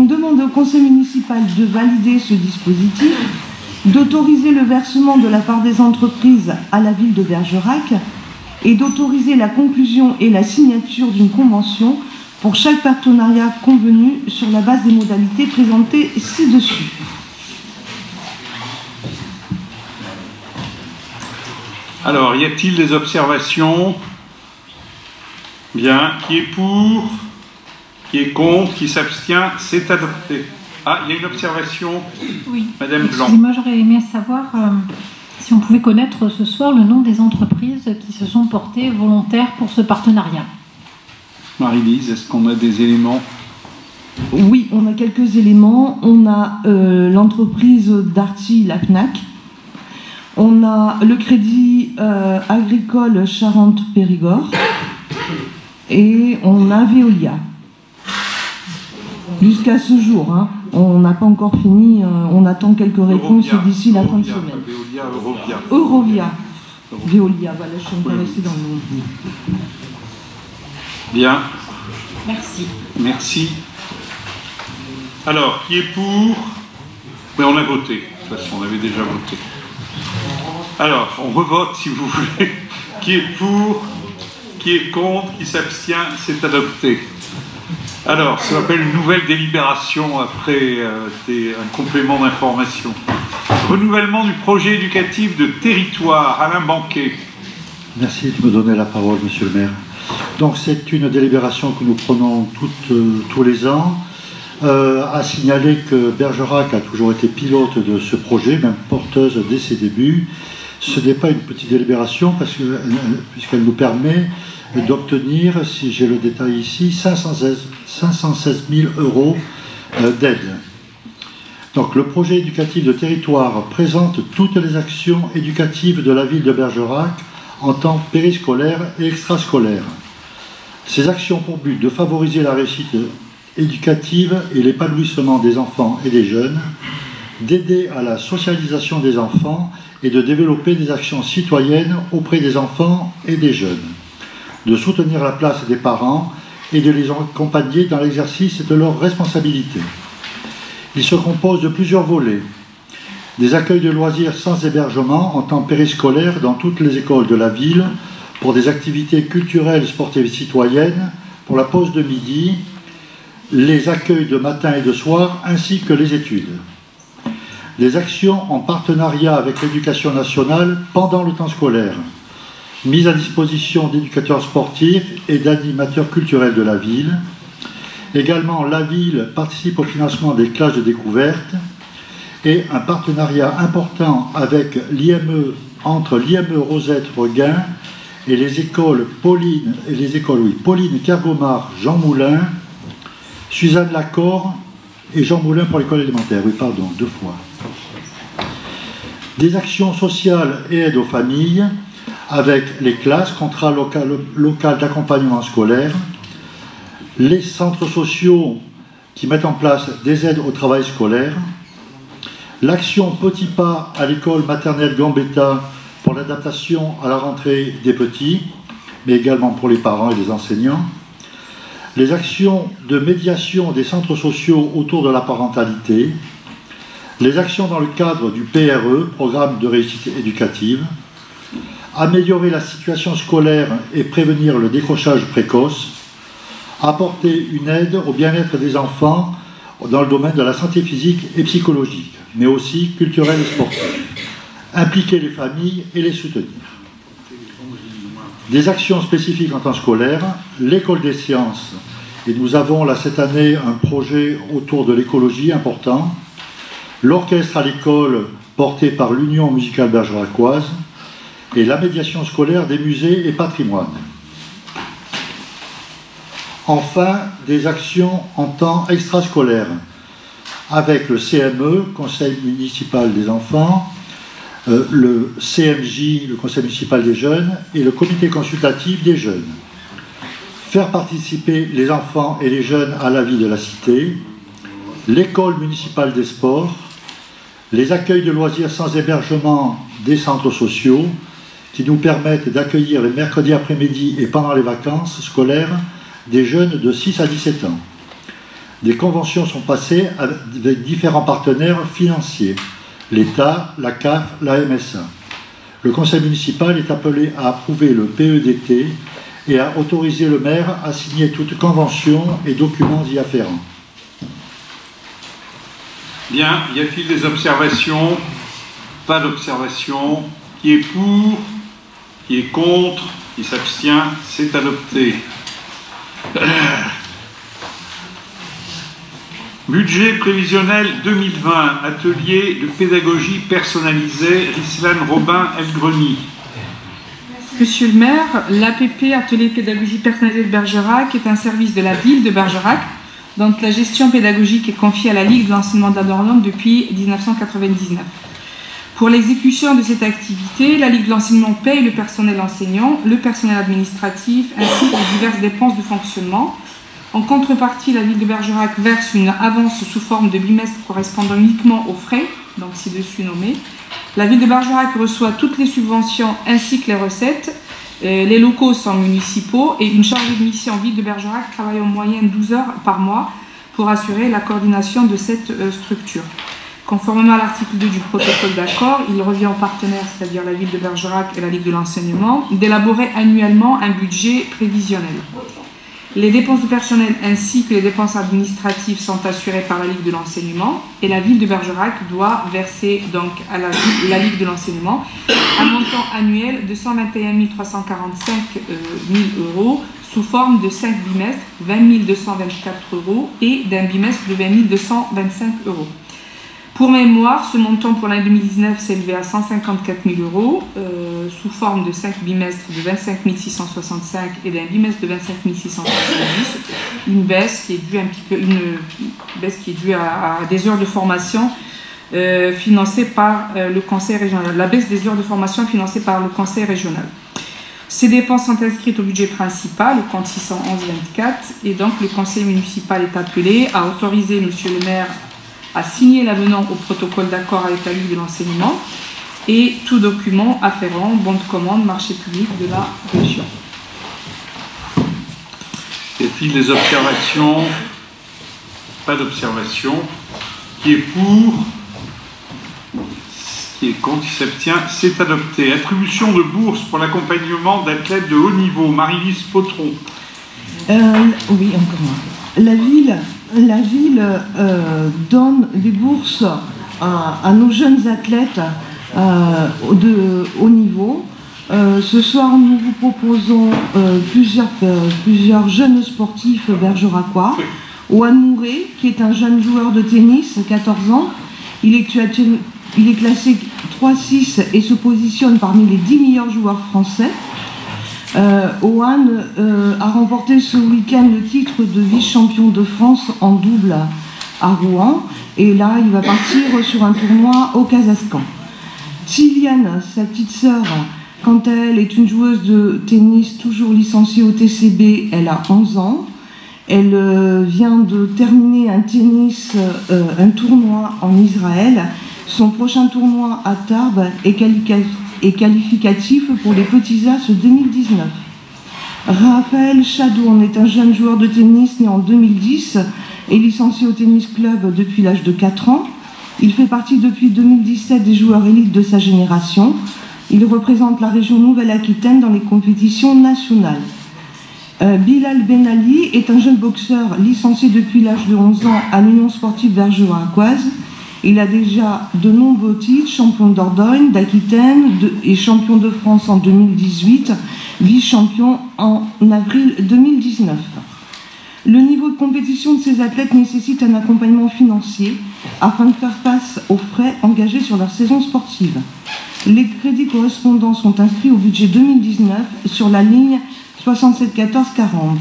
demandé au conseil municipal de valider ce dispositif, d'autoriser le versement de la part des entreprises à la ville de Bergerac et d'autoriser la conclusion et la signature d'une convention pour chaque partenariat convenu sur la base des modalités présentées ci-dessus. Alors, y a-t-il des observations? Bien. Qui est pour? Qui est contre? Qui s'abstient? C'est adopté. Ah, il y a une observation. Oui. Madame Blanc. Excusez-moi, j'aurais aimé savoir si on pouvait connaître ce soir le nom des entreprises qui se sont portées volontaires pour ce partenariat. Marie-Lise, est-ce qu'on a des éléments? Oui, on a quelques éléments. On a l'entreprise Darty, la FNAC. On a le crédit agricole Charente-Périgord. Et on a Veolia. Jusqu'à ce jour, hein, on n'a pas encore fini. On attend quelques réponses d'ici la fin de semaine. Veolia, Eurovia. Eurovia. Veolia, voilà, je suis encore restée dans le nom. Bien. Merci. Merci. Alors, qui est pour? Mais on a voté. De toute façon, on avait déjà voté. Alors, on revote si vous voulez. Qui est pour? Qui est contre? Qui s'abstient? C'est adopté. Alors, ça s'appelle une nouvelle délibération après un complément d'information. Renouvellement du projet éducatif de territoire. Alain Banquet. Merci de me donner la parole, monsieur le maire. Donc, c'est une délibération que nous prenons tous les ans. À signaler que Bergerac a toujours été pilote de ce projet, même porteuse dès ses débuts. Ce n'est pas une petite délibération puisqu'elle nous permet d'obtenir, si j'ai le détail ici, 516 000 € d'aide. Donc le projet éducatif de territoire présente toutes les actions éducatives de la ville de Bergerac en temps périscolaire et extrascolaire. Ces actions ont pour but de favoriser la réussite éducative et l'épanouissement des enfants et des jeunes, d'aider à la socialisation des enfants et de développer des actions citoyennes auprès des enfants et des jeunes, de soutenir la place des parents et de les accompagner dans l'exercice de leurs responsabilités. Il se compose de plusieurs volets. Des accueils de loisirs sans hébergement en temps périscolaire dans toutes les écoles de la ville pour des activités culturelles, sportives et citoyennes, pour la pause de midi, les accueils de matin et de soir, ainsi que les études. Des actions en partenariat avec l'éducation nationale pendant le temps scolaire, mise à disposition d'éducateurs sportifs et d'animateurs culturels de la ville. Également, la ville participe au financement des classes de découverte et un partenariat important avec l'IME, entre l'IME Rosette Regain et les écoles Pauline Kergomar, Jean Moulin, Suzanne Lacor et Jean Moulin pour l'école élémentaire. Oui, pardon, 2 fois. Des actions sociales et aides aux familles avec les classes, contrats local d'accompagnement scolaire, les centres sociaux qui mettent en place des aides au travail scolaire, l'action Petit Pas à l'école maternelle Gambetta pour l'adaptation à la rentrée des petits, mais également pour les parents et les enseignants, les actions de médiation des centres sociaux autour de la parentalité, les actions dans le cadre du PRE, Programme de réussite éducative, améliorer la situation scolaire et prévenir le décrochage précoce, apporter une aide au bien-être des enfants dans le domaine de la santé physique et psychologique, mais aussi culturelle et sportive, impliquer les familles et les soutenir. Des actions spécifiques en temps scolaire, l'école des sciences, et nous avons là cette année un projet autour de l'écologie important, l'orchestre à l'école porté par l'Union musicale bergeracoise et la médiation scolaire des musées et patrimoines. Enfin, des actions en temps extrascolaire avec le CME, Conseil municipal des enfants, le CMJ, le Conseil municipal des jeunes, et le Comité consultatif des jeunes. Faire participer les enfants et les jeunes à la vie de la cité, l'école municipale des sports, les accueils de loisirs sans hébergement des centres sociaux, qui nous permettent d'accueillir les mercredis après-midi et pendant les vacances scolaires des jeunes de 6 à 17 ans. Des conventions sont passées avec différents partenaires financiers, l'État, la CAF, la MSA. Le conseil municipal est appelé à approuver le PEDT et à autoriser le maire à signer toute convention et documents y afférents. Bien, y a-t-il des observations? Pas d'observation. Qui est pour? Qui est contre? Qui s'abstient? C'est adopté. Budget prévisionnel 2020, atelier de pédagogie personnalisée, Rislane Robin-Elgreny. Monsieur le maire, l'APP, atelier de pédagogie personnalisée de Bergerac, est un service de la ville de Bergerac, dont la gestion pédagogique est confiée à la Ligue de l'enseignement de la Dordogne depuis 1999. Pour l'exécution de cette activité, la Ligue de l'enseignement paye le personnel enseignant, le personnel administratif, ainsi que les diverses dépenses de fonctionnement. En contrepartie, la ville de Bergerac verse une avance sous forme de bimestre correspondant uniquement aux frais, donc ci-dessus nommés. La ville de Bergerac reçoit toutes les subventions ainsi que les recettes. Les locaux sont municipaux et une chargée de mission ville de Bergerac travaille en moyenne 12 heures par mois pour assurer la coordination de cette structure. Conformément à l'article 2 du protocole d'accord, il revient aux partenaires, c'est-à-dire la ville de Bergerac et la Ligue de l'enseignement, d'élaborer annuellement un budget prévisionnel. Les dépenses de personnel ainsi que les dépenses administratives sont assurées par la Ligue de l'enseignement et la ville de Bergerac doit verser donc à la Ligue de l'enseignement un montant annuel de 121 345 000 € sous forme de 5 bimestres, 20 224 € et d'un bimestre de 20 225 €. Pour mémoire, ce montant pour l'année 2019 s'élevait à 154 000 € sous forme de 5 bimestres de 25 665 et d'un bimestre de 25 670, une baisse qui est due à des heures de formation financées par le conseil régional, la baisse des heures de formation financées par le conseil régional. Ces dépenses sont inscrites au budget principal, au compte 611-24, et donc le conseil municipal est appelé à autoriser monsieur le maire à signer l'avenant au protocole d'accord avec la Ligue de l'enseignement et tout document afférent, bon de commande, marché public de la région. Y a-t-il des observations? Pas d'observation. Qui est pour? Qui est contre? Qui s'abstient? C'est adopté. Attribution de bourse pour l'accompagnement d'athlètes de haut niveau. Marie-Lise Potron. Oui, encore moi. La ville donne des bourses à nos jeunes athlètes de haut niveau. Ce soir, nous vous proposons plusieurs jeunes sportifs bergeracois. Ohan Mouré, qui est un jeune joueur de tennis, 14 ans. Il est classé 3-6 et se positionne parmi les 10 meilleurs joueurs français. Ohan a remporté ce week-end le titre de vice-champion de France en double à Rouen. Et là, il va partir sur un tournoi au Kazakhstan. Sylviane, sa petite sœur, quant à elle, est une joueuse de tennis toujours licenciée au TCB. Elle a 11 ans. Elle vient de terminer un tournoi en Israël. Son prochain tournoi à Tarbes est qualificatif pour les Petits As 2019. Raphaël Chadourne est un jeune joueur de tennis né en 2010 et licencié au tennis club depuis l'âge de 4 ans. Il fait partie depuis 2017 des joueurs élites de sa génération. Il représente la région Nouvelle-Aquitaine dans les compétitions nationales. Bilal Ben Ali est un jeune boxeur licencié depuis l'âge de 11 ans à l'Union sportive bergeracoise. Il a déjà de nombreux titres, champion de Dordogne, d'Aquitaine et champion de France en 2018, vice-champion en avril 2019. Le niveau de compétition de ces athlètes nécessite un accompagnement financier afin de faire face aux frais engagés sur leur saison sportive. Les crédits correspondants sont inscrits au budget 2019 sur la ligne 67 14 40.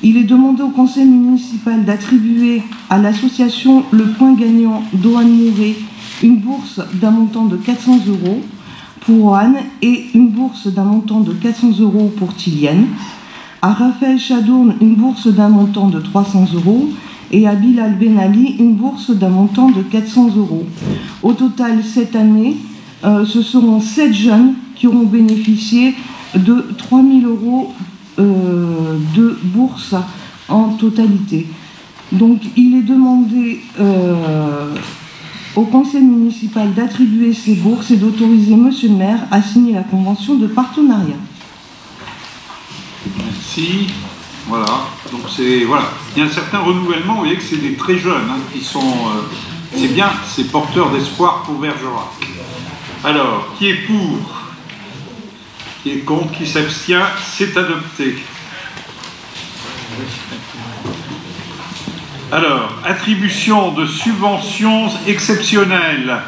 Il est demandé au conseil municipal d'attribuer à l'association Le Point Gagnant d'Ohan Mouré une bourse d'un montant de 400 € pour Ohan et une bourse d'un montant de 400 € pour Tilienne. À Raphaël Chadourne, une bourse d'un montant de 300 € et à Bilal Ben Ali, une bourse d'un montant de 400 €. Au total, cette année, ce seront 7 jeunes qui auront bénéficié de 3 000 € de bourse en totalité. Donc il est demandé au conseil municipal d'attribuer ces bourses et d'autoriser monsieur le maire à signer la convention de partenariat. Merci. Voilà. Donc c'est voilà. Il y a un certain renouvellement. Vous voyez que c'est des très jeunes qui sont. C'est bien, c'est porteur d'espoir pour Bergerac. Alors, qui est pour? Qui est contre? Qui s'abstient? C'est adopté. Alors, attribution de subventions exceptionnelles.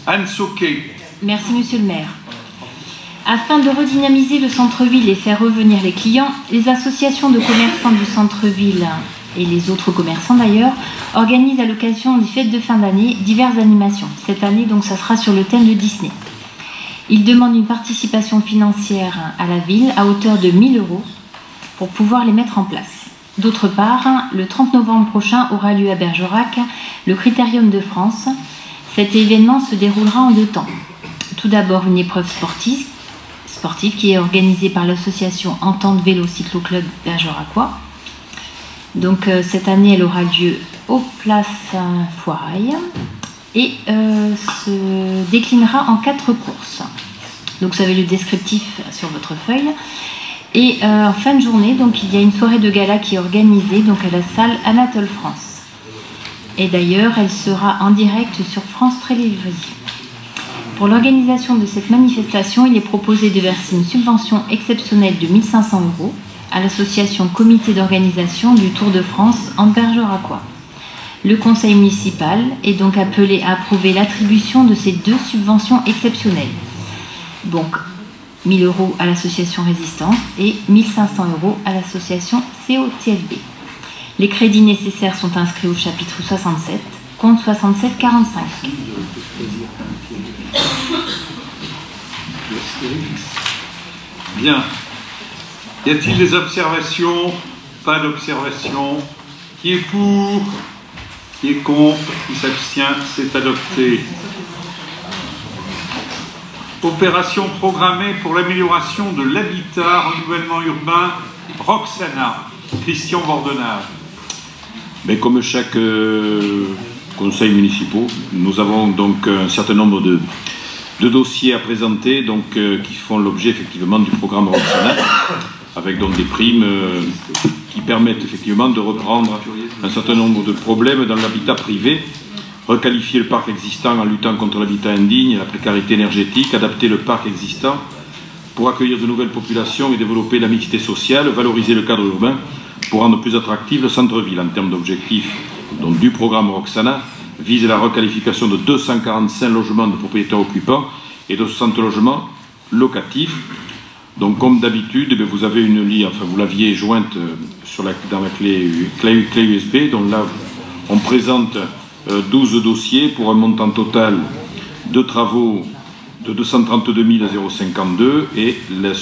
Anne Sauquet. Merci, monsieur le maire. Afin de redynamiser le centre-ville et faire revenir les clients, les associations de commerçants du centre-ville et les autres commerçants d'ailleurs organisent à l'occasion des fêtes de fin d'année diverses animations. Cette année, donc, ça sera sur le thème de Disney. Ils demandent une participation financière à la ville à hauteur de 1 000 € pour pouvoir les mettre en place. D'autre part, le 30 novembre prochain aura lieu à Bergerac le Critérium de France. Cet événement se déroulera en 2 temps. Tout d'abord, une épreuve sportive qui est organisée par l'association Entente Vélo Cyclo Club Bergeracois. Donc cette année, elle aura lieu aux places Foirail et se déclinera en 4 courses. Donc vous avez le descriptif sur votre feuille. Et en fin de journée, donc, il y a une soirée de gala qui est organisée donc, à la salle Anatole France. Et d'ailleurs, elle sera en direct sur France Télévisions. Pour l'organisation de cette manifestation, il est proposé de verser une subvention exceptionnelle de 1 500 € à l'association Comité d'organisation du Tour de France en Bergeracois. Le conseil municipal est donc appelé à approuver l'attribution de ces 2 subventions exceptionnelles. Donc, 1 000 € à l'association Résistance et 1 500 € à l'association COTFB. Les crédits nécessaires sont inscrits au chapitre 67, compte 6745. Bien. Y a-t-il des observations? Pas d'observations. Qui est pour? Qui est contre? Qui s'abstient? C'est adopté. Opération programmée pour l'amélioration de l'habitat, renouvellement urbain, Roxana. Christian Bordenave. Mais comme chaque conseil municipal, nous avons donc un certain nombre de dossiers à présenter donc, qui font l'objet effectivement du programme Roxana, avec donc des primes qui permettent effectivement de reprendre un certain nombre de problèmes dans l'habitat privé, requalifier le parc existant en luttant contre l'habitat indigne et la précarité énergétique, adapter le parc existant pour accueillir de nouvelles populations et développer la mixité sociale, valoriser le cadre urbain pour rendre plus attractif le centre-ville. En termes d'objectifs donc, du programme Roxana, vise la requalification de 245 logements de propriétaires occupants et de 60 logements locatifs. Donc comme d'habitude, vous avez une ligne, enfin vous l'aviez jointe dans la clé USB, donc là on présente 12 dossiers pour un montant total de travaux de 232 052 et les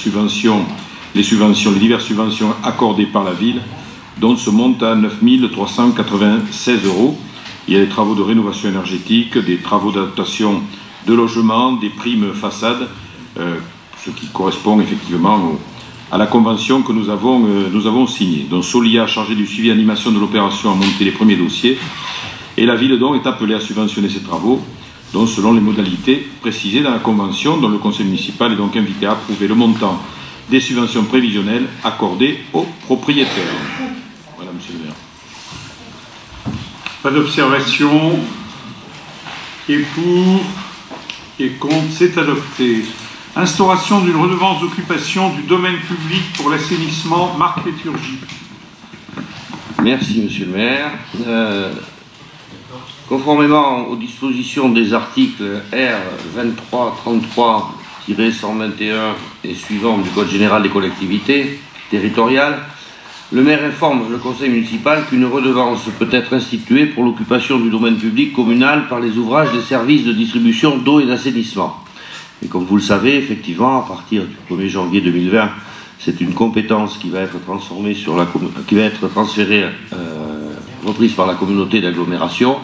diverses subventions accordées par la ville, dont se montent à 9 396 €. Il y a des travaux de rénovation énergétique, des travaux d'adaptation de logements, des primes façades, ce qui correspond effectivement à la convention que nous avons signée. Donc Solia, chargé du suivi et animation de l'opération, a monté les premiers dossiers et la ville donc est appelée à subventionner ces travaux, donc selon les modalités précisées dans la convention, dont le conseil municipal est donc invité à approuver le montant des subventions prévisionnelles accordées aux propriétaires. Voilà, monsieur le maire. Pas d'observation. Qui est pour? Qui est contre? C'est adopté. Instauration d'une redevance d'occupation du domaine public pour l'assainissement, Marc Léturgie. Merci, monsieur le maire. Conformément aux dispositions des articles R2333-121 et suivants du Code général des collectivités territoriales, le maire informe le conseil municipal qu'une redevance peut être instituée pour l'occupation du domaine public communal par les ouvrages des services de distribution d'eau et d'assainissement. Et comme vous le savez, effectivement, à partir du 1er janvier 2020, c'est une compétence qui va être transformée transférée, reprise par la communauté d'agglomération.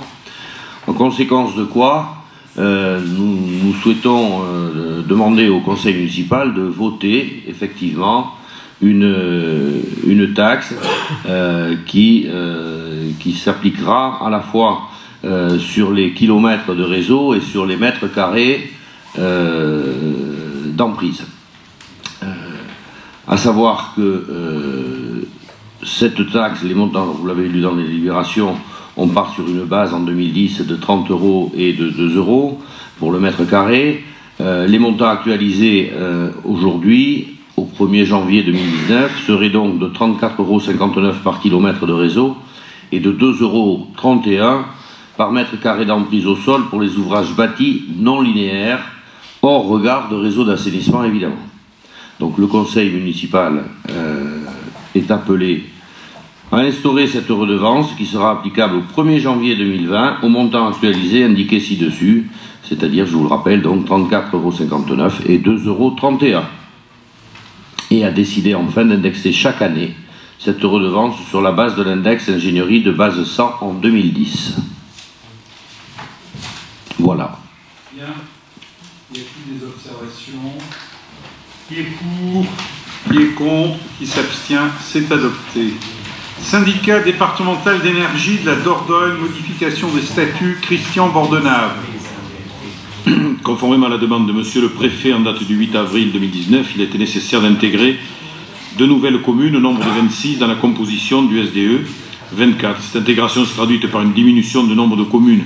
En conséquence de quoi, nous souhaitons demander au conseil municipal de voter effectivement une taxe qui s'appliquera à la fois sur les kilomètres de réseau et sur les mètres carrés d'emprise. À savoir que cette taxe, les montants, vous l'avez lu dans les délibérations, on part sur une base en 2010 de 30 € et de 2 € pour le mètre carré. Les montants actualisés aujourd'hui, au 1er janvier 2019, seraient donc de 34,59 € par kilomètre de réseau et de 2,31 € par mètre carré d'emprise au sol pour les ouvrages bâtis non linéaires, hors regard de réseau d'assainissement évidemment. Donc le conseil municipal est appelé à instaurer cette redevance qui sera applicable au 1er janvier 2020 au montant actualisé indiqué ci-dessus, c'est-à-dire, je vous le rappelle, donc 34,59 € et 2,31 €. Et a décidé enfin d'indexer chaque année cette redevance sur la base de l'index ingénierie de base 100 en 2010. Voilà. Bien. Y a-t-il des observations? Qui est pour? Qui est contre? Qui s'abstient? C'est adopté. Syndicat départemental d'énergie de la Dordogne, modification des statuts, Christian Bordenave. Conformément à la demande de monsieur le préfet en date du 8 avril 2019, il a été nécessaire d'intégrer de nouvelles communes, au nombre de 26, dans la composition du SDE 24. Cette intégration se traduit par une diminution du nombre de communes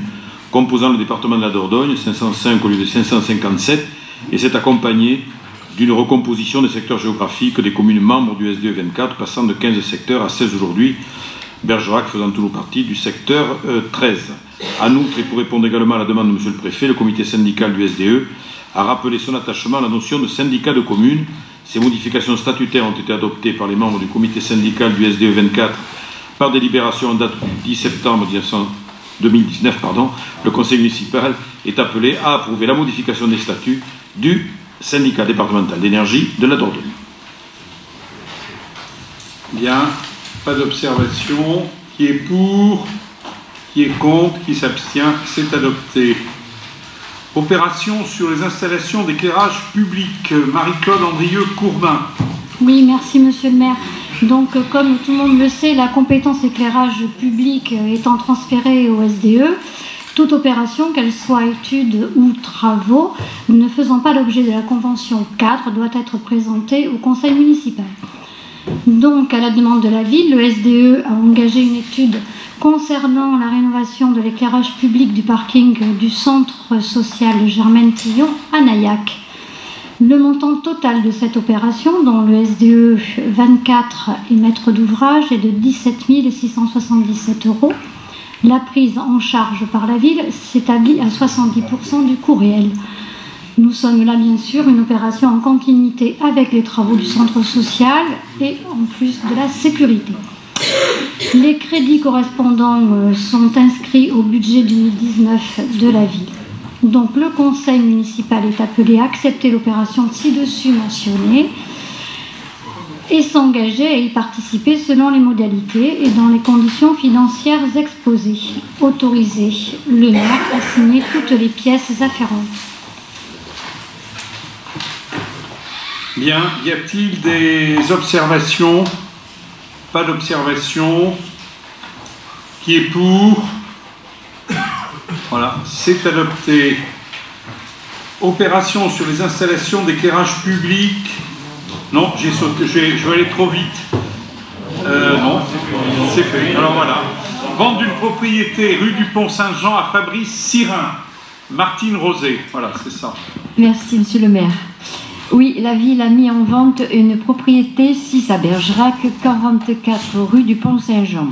composant le département de la Dordogne, 505 au lieu de 557, et c'est accompagné d'une recomposition des secteurs géographiques des communes membres du SDE 24, passant de 15 secteurs à 16 aujourd'hui, Bergerac faisant toujours partie du secteur 13. En outre, et pour répondre également à la demande de monsieur le préfet, le comité syndical du SDE a rappelé son attachement à la notion de syndicat de communes. Ces modifications statutaires ont été adoptées par les membres du comité syndical du SDE 24 par délibération en date du 10 septembre 2019. Le conseil municipal est appelé à approuver la modification des statuts du syndicat départemental d'énergie de la Dordogne. Bien, pas d'observation. Qui est pour? Qui est contre? Qui s'abstient? C'est adopté. Opération sur les installations d'éclairage public. Marie-Claude Andrieux-Courbin. Oui, merci Monsieur le maire. Donc, comme tout le monde le sait, la compétence éclairage public étant transférée au SDE, toute opération, qu'elle soit étude ou travaux, ne faisant pas l'objet de la convention cadre, doit être présentée au conseil municipal. Donc, à la demande de la ville, le SDE a engagé une étude concernant la rénovation de l'éclairage public du parking du centre social Germaine-Tillon à Nayac. Le montant total de cette opération, dont le SDE 24 est maître d'ouvrage, est de 17 677 €. La prise en charge par la ville s'établit à 70% du coût réel. Nous sommes là, bien sûr, une opération en continuité avec les travaux du centre social et en plus de la sécurité. Les crédits correspondants sont inscrits au budget 2019 de la ville. Donc le conseil municipal est appelé à accepter l'opération ci-dessus mentionnée et s'engager à y participer selon les modalités et dans les conditions financières exposées. Autoriser le maire à signer toutes les pièces afférentes. Bien, y a-t-il des observations? Pas d'observation. Qui est pour? Voilà, c'est adopté. Opération sur les installations d'éclairage public. Non, j'ai sauté, je vais aller trop vite. Non, c'est fait. Alors voilà. Vente d'une propriété rue du Pont-Saint-Jean à Fabrice Sirin. Martine Rosé. Voilà, c'est ça. Merci, monsieur le maire. Oui, la ville a mis en vente une propriété 6 à Bergerac, 44 rue du Pont-Saint-Jean.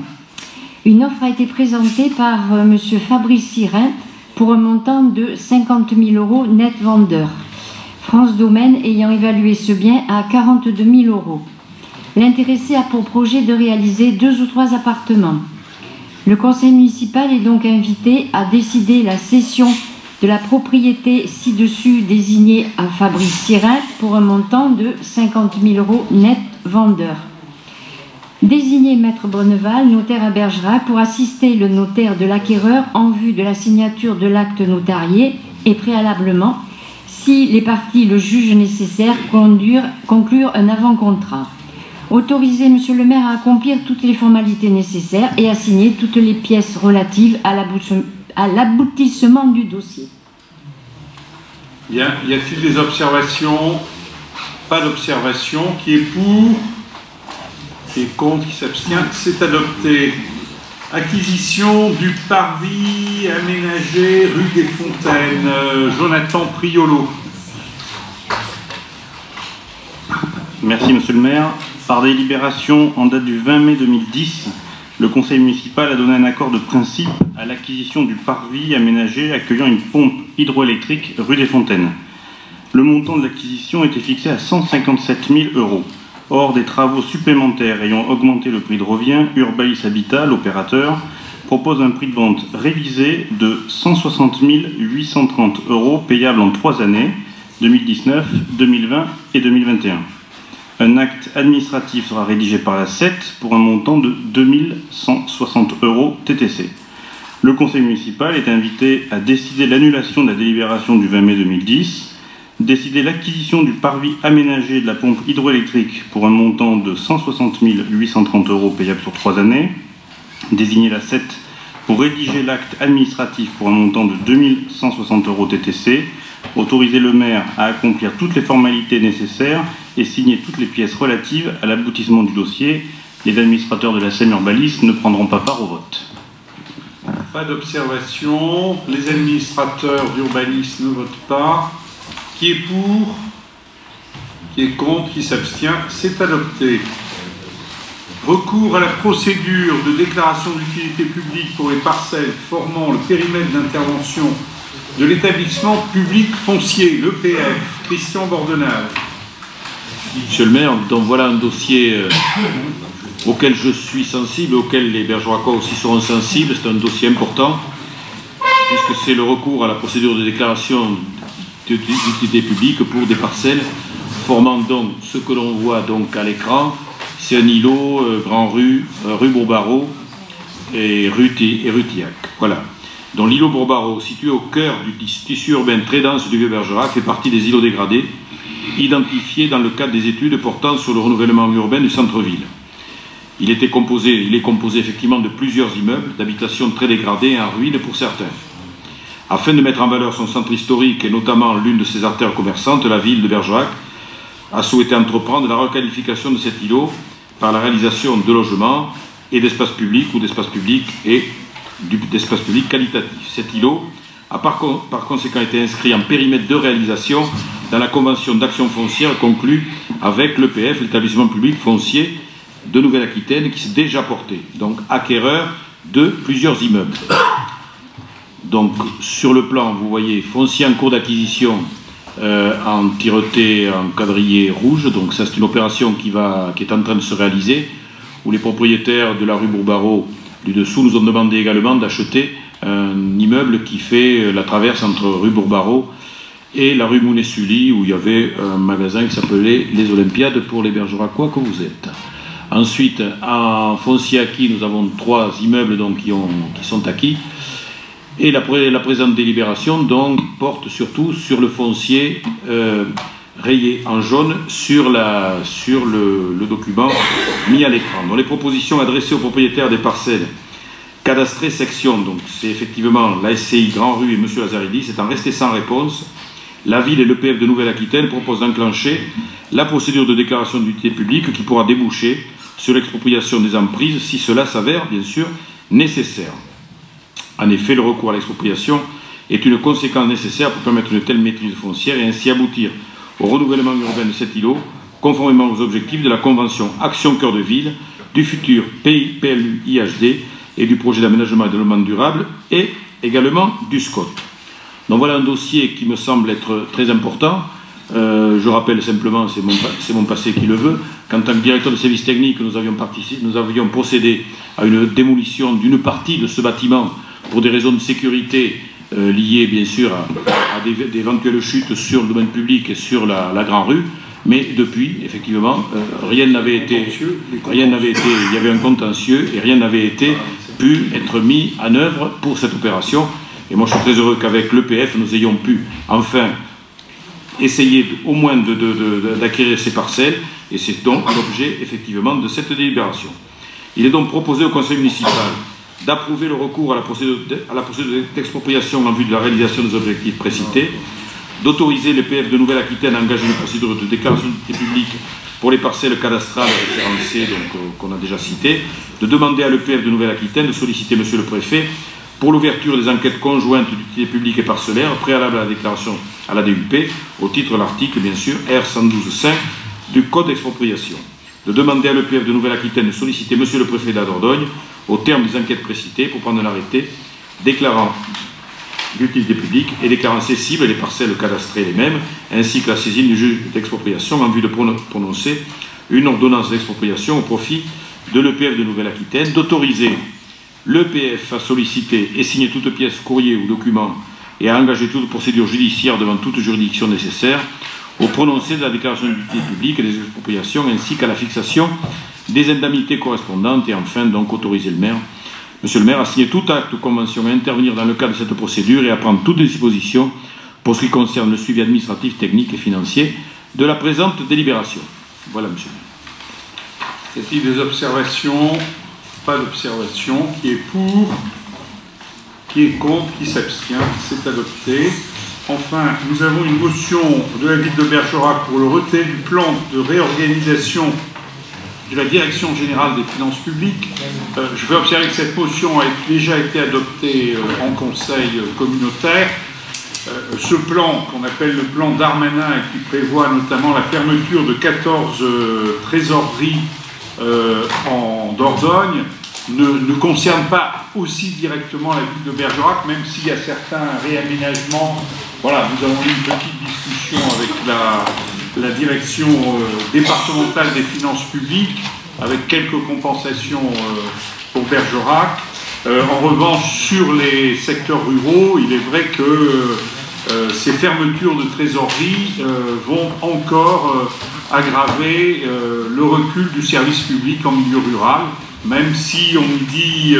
Une offre a été présentée par monsieur Fabrice Sirin pour un montant de 50 000 € net vendeur. France Domaine ayant évalué ce bien à 42 000 €. L'intéressé a pour projet de réaliser 2 ou 3 appartements. Le conseil municipal est donc invité à décider la cession de la propriété ci-dessus désignée à Fabrice Sirin pour un montant de 50 000 € net vendeur. Désigner maître Bonneval, notaire à Bergerac, pour assister le notaire de l'acquéreur en vue de la signature de l'acte notarié et préalablement, si les parties le jugent nécessaire, conclure un avant-contrat. Autoriser monsieur le maire à accomplir toutes les formalités nécessaires et à signer toutes les pièces relatives à l'aboutissement du dossier. Bien, y a-t-il des observations? Pas d'observation. Qui est pour? Qui est contre? Qui s'abstient? C'est adopté. Acquisition du parvis aménagé rue des Fontaines. Jonathan Priolo. Merci monsieur le maire. Par délibération en date du 20 mai 2010, le conseil municipal a donné un accord de principe à l'acquisition du parvis aménagé accueillant une pompe hydroélectrique rue des Fontaines. Le montant de l'acquisition était fixé à 157 000 €. Or, des travaux supplémentaires ayant augmenté le prix de revient, Urbalis Habitat, l'opérateur, propose un prix de vente révisé de 160 830 € payable en 3 années, 2019, 2020 et 2021. Un acte administratif sera rédigé par la SET pour un montant de 2160 € TTC. Le conseil municipal est invité à décider l'annulation de la délibération du 20 mai 2010, décider l'acquisition du parvis aménagé de la pompe hydroélectrique pour un montant de 160 830 € payable sur 3 années, désigner la SET pour rédiger l'acte administratif pour un montant de 2160 € TTC, autoriser le maire à accomplir toutes les formalités nécessaires et signer toutes les pièces relatives à l'aboutissement du dossier. Les administrateurs de la SEM Urbalis ne prendront pas part au vote. Pas d'observation. Les administrateurs d'Urbalis ne votent pas. Qui est pour? Qui est contre? Qui s'abstient? C'est adopté. Recours à la procédure de déclaration d'utilité publique pour les parcelles formant le périmètre d'intervention de l'établissement public foncier, l'EPF. Christian Bordenave. Monsieur le maire, donc voilà un dossier auquel je suis sensible, auquel les Bergeracois aussi seront sensibles. C'est un dossier important, puisque c'est le recours à la procédure de déclaration d'utilité publique pour des parcelles formant donc ce que l'on voit donc à l'écran, C'est un îlot, Grand Rue, rue Bourbarot et rue Thiac. Voilà. Donc l'îlot Bourbarot, situé au cœur du tissu urbain très dense du Vieux-Bergerac, fait partie des îlots dégradés, identifiés dans le cadre des études portant sur le renouvellement urbain du centre-ville. Il est composé effectivement de plusieurs immeubles d'habitation très dégradés et en ruine pour certains. Afin de mettre en valeur son centre historique et notamment l'une de ses artères commerçantes, la ville de Bergerac a souhaité entreprendre la requalification de cet îlot par la réalisation de logements et d'espaces publics ou d'espaces publics et d'espaces publics qualitatifs. Cet îlot a par conséquent été inscrit en périmètre de réalisation dans la convention d'action foncière conclue avec l'EPF, l'établissement public foncier de Nouvelle-Aquitaine, qui s'est déjà porté, donc acquéreur de plusieurs immeubles. Donc sur le plan, vous voyez, foncier en cours d'acquisition en tireté en quadrillé rouge, donc ça c'est une opération qui est en train de se réaliser, où les propriétaires de la rue Bourbarot du dessous nous ont demandé également d'acheter un immeuble qui fait la traverse entre rue Bourbarot et la rue Mounet-Sully, où il y avait un magasin qui s'appelait Les Olympiades pour les Bergeracois que vous êtes. Ensuite, en foncier acquis, nous avons 3 immeubles donc, qui sont acquis. Et la présente délibération donc, porte surtout sur le foncier rayé en jaune sur le document mis à l'écran. Donc les propositions adressées aux propriétaires des parcelles cadastrées section, donc c'est effectivement la SCI Grand Rue et M. Lazaridis, étant resté sans réponse, la ville et l'EPF de Nouvelle-Aquitaine proposent d'enclencher la procédure de déclaration d'utilité publique qui pourra déboucher sur l'expropriation des emprises si cela s'avère bien sûr nécessaire. En effet, le recours à l'expropriation est une conséquence nécessaire pour permettre une telle maîtrise foncière et ainsi aboutir au renouvellement urbain de cet îlot, conformément aux objectifs de la Convention Action Cœur de Ville, du futur PLU-IHD et du projet d'aménagement et de développement durable et également du SCOT. Donc voilà un dossier qui me semble être très important. Je rappelle simplement, c'est mon passé qui le veut, qu'en tant que directeur de service technique, nous avions procédé à une démolition d'une partie de ce bâtiment pour des raisons de sécurité liées bien sûr à d'éventuelles chutes sur le domaine public et sur la Grand Rue, mais depuis, effectivement, rien n'avait été, il y avait un contentieux et rien n'avait pu être mis en œuvre pour cette opération. Et moi je suis très heureux qu'avec l'EPF nous ayons pu enfin essayer au moins d'acquérir ces parcelles, et c'est donc l'objet effectivement de cette délibération. Il est donc proposé au Conseil municipal d'approuver le recours à la procédure d'expropriation en vue de la réalisation des objectifs précités, d'autoriser l'EPF de Nouvelle-Aquitaine à engager une procédure de déclaration d'utilité publique pour les parcelles cadastrales référencées qu'on a déjà citées, de demander à l'EPF de Nouvelle-Aquitaine de solliciter Monsieur le Préfet pour l'ouverture des enquêtes conjointes d'utilité publique et parcellaire préalable à la déclaration à la DUP, au titre de l'article, bien sûr, R112.5 du Code d'expropriation. De demander à l'EPF de Nouvelle-Aquitaine de solliciter Monsieur le Préfet de la Dordogne, au terme des enquêtes précitées, pour prendre un arrêté déclarant l'utilité publique et déclarant cessibles les parcelles cadastrées les mêmes, ainsi que la saisine du juge d'expropriation en vue de prononcer une ordonnance d'expropriation au profit de l'EPF de Nouvelle-Aquitaine, d'autoriser l'EPF a sollicité et signé toute pièce, courrier ou document et a engagé toute procédure judiciaire devant toute juridiction nécessaire au prononcé de la déclaration d'utilité publique et des expropriations ainsi qu'à la fixation des indemnités correspondantes et enfin donc autoriser le maire, Monsieur le maire, à signer tout acte ou convention à intervenir dans le cadre de cette procédure et à prendre toutes les dispositions pour ce qui concerne le suivi administratif, technique et financier de la présente délibération. Voilà, monsieur le maire. Y a-t-il des observations? Pas d'observation. Qui est pour? Qui est contre? Qui s'abstient? C'est adopté. Enfin, nous avons une motion de la ville de Bergerac pour le retrait du plan de réorganisation de la Direction Générale des Finances Publiques. Je vais observer que cette motion a déjà été adoptée en conseil communautaire. Ce plan, qu'on appelle le plan Darmanin, et qui prévoit notamment la fermeture de 14 trésoreries en Dordogne, ne concerne pas aussi directement la ville de Bergerac, même s'il y a certains réaménagements. Voilà, nous avons eu une petite discussion avec la direction départementale des finances publiques, avec quelques compensations pour Bergerac. En revanche, sur les secteurs ruraux, il est vrai que ces fermetures de trésorerie vont encore aggraver le recul du service public en milieu rural, même si on nous dit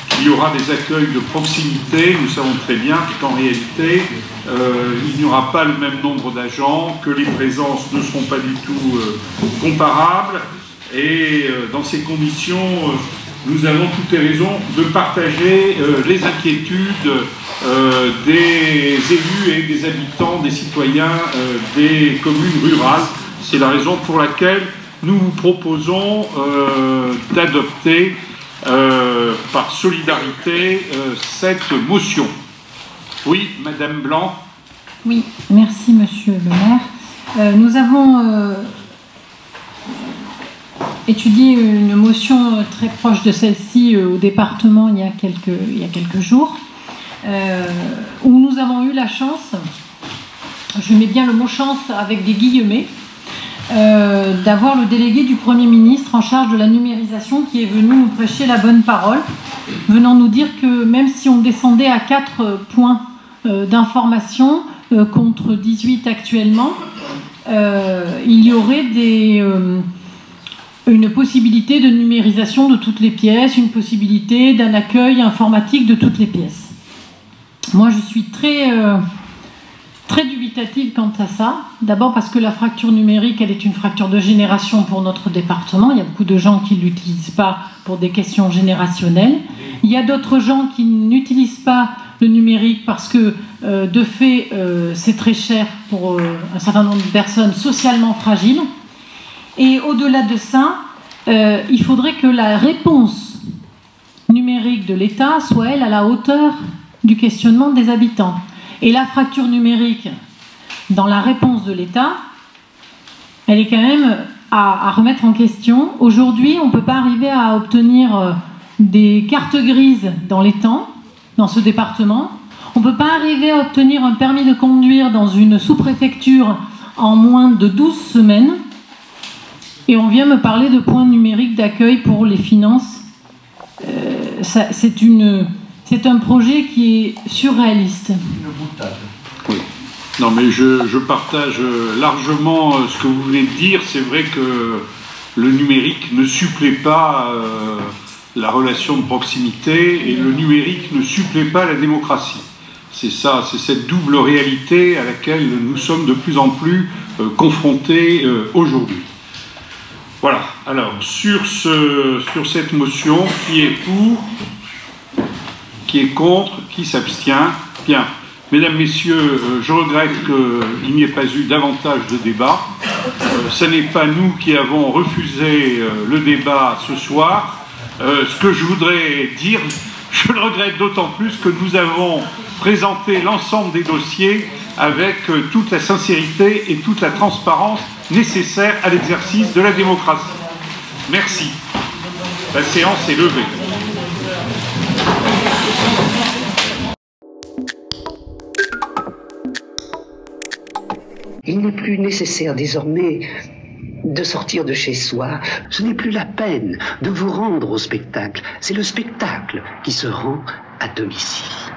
qu'il y aura des accueils de proximité, nous savons très bien qu'en réalité, il n'y aura pas le même nombre d'agents, que les présences ne seront pas du tout comparables, et dans ces conditions, nous avons toutes les raisons de partager les inquiétudes des élus et des habitants, des citoyens des communes rurales. C'est la raison pour laquelle nous vous proposons d'adopter par solidarité cette motion. Oui, Madame Blanc. Oui, merci Monsieur le maire. Nous avons étudié une motion très proche de celle-ci au département il y a quelques jours, où nous avons eu la chance, je mets bien le mot chance avec des guillemets, d'avoir le délégué du Premier ministre en charge de la numérisation qui est venu nous prêcher la bonne parole, venant nous dire que même si on descendait à 4 points d'information contre 18 actuellement, il y aurait une possibilité de numérisation de toutes les pièces, une possibilité d'un accueil informatique de toutes les pièces. Moi, je suis très dubitative quant à ça. D'abord parce que la fracture numérique, elle est une fracture de génération pour notre département. Il y a beaucoup de gens qui ne l'utilisent pas pour des questions générationnelles. Il y a d'autres gens qui n'utilisent pas le numérique parce que, de fait, c'est très cher pour un certain nombre de personnes socialement fragiles. Et au-delà de ça, il faudrait que la réponse numérique de l'État soit, elle, à la hauteur du questionnement des habitants. Et la fracture numérique dans la réponse de l'État, elle est quand même à remettre en question. Aujourd'hui, on ne peut pas arriver à obtenir des cartes grises dans les temps, dans ce département. On ne peut pas arriver à obtenir un permis de conduire dans une sous-préfecture en moins de 12 semaines. Et on vient me parler de points numériques d'accueil pour les finances. C'est un projet qui est surréaliste. Oui. Non, mais je partage largement ce que vous venez de dire. C'est vrai que le numérique ne supplée pas la relation de proximité et le numérique ne supplée pas la démocratie. C'est ça, c'est cette double réalité à laquelle nous sommes de plus en plus confrontés aujourd'hui. Voilà. Alors, sur cette motion, qui est pour ? Qui est contre? Qui s'abstient? Bien. Mesdames, Messieurs, je regrette qu'il n'y ait pas eu davantage de débat. Ce n'est pas nous qui avons refusé le débat ce soir. Ce que je voudrais dire, je le regrette d'autant plus que nous avons présenté l'ensemble des dossiers avec toute la sincérité et toute la transparence nécessaire à l'exercice de la démocratie. Merci. La séance est levée. Il n'est plus nécessaire désormais de sortir de chez soi. Ce n'est plus la peine de vous rendre au spectacle. C'est le spectacle qui se rend à domicile.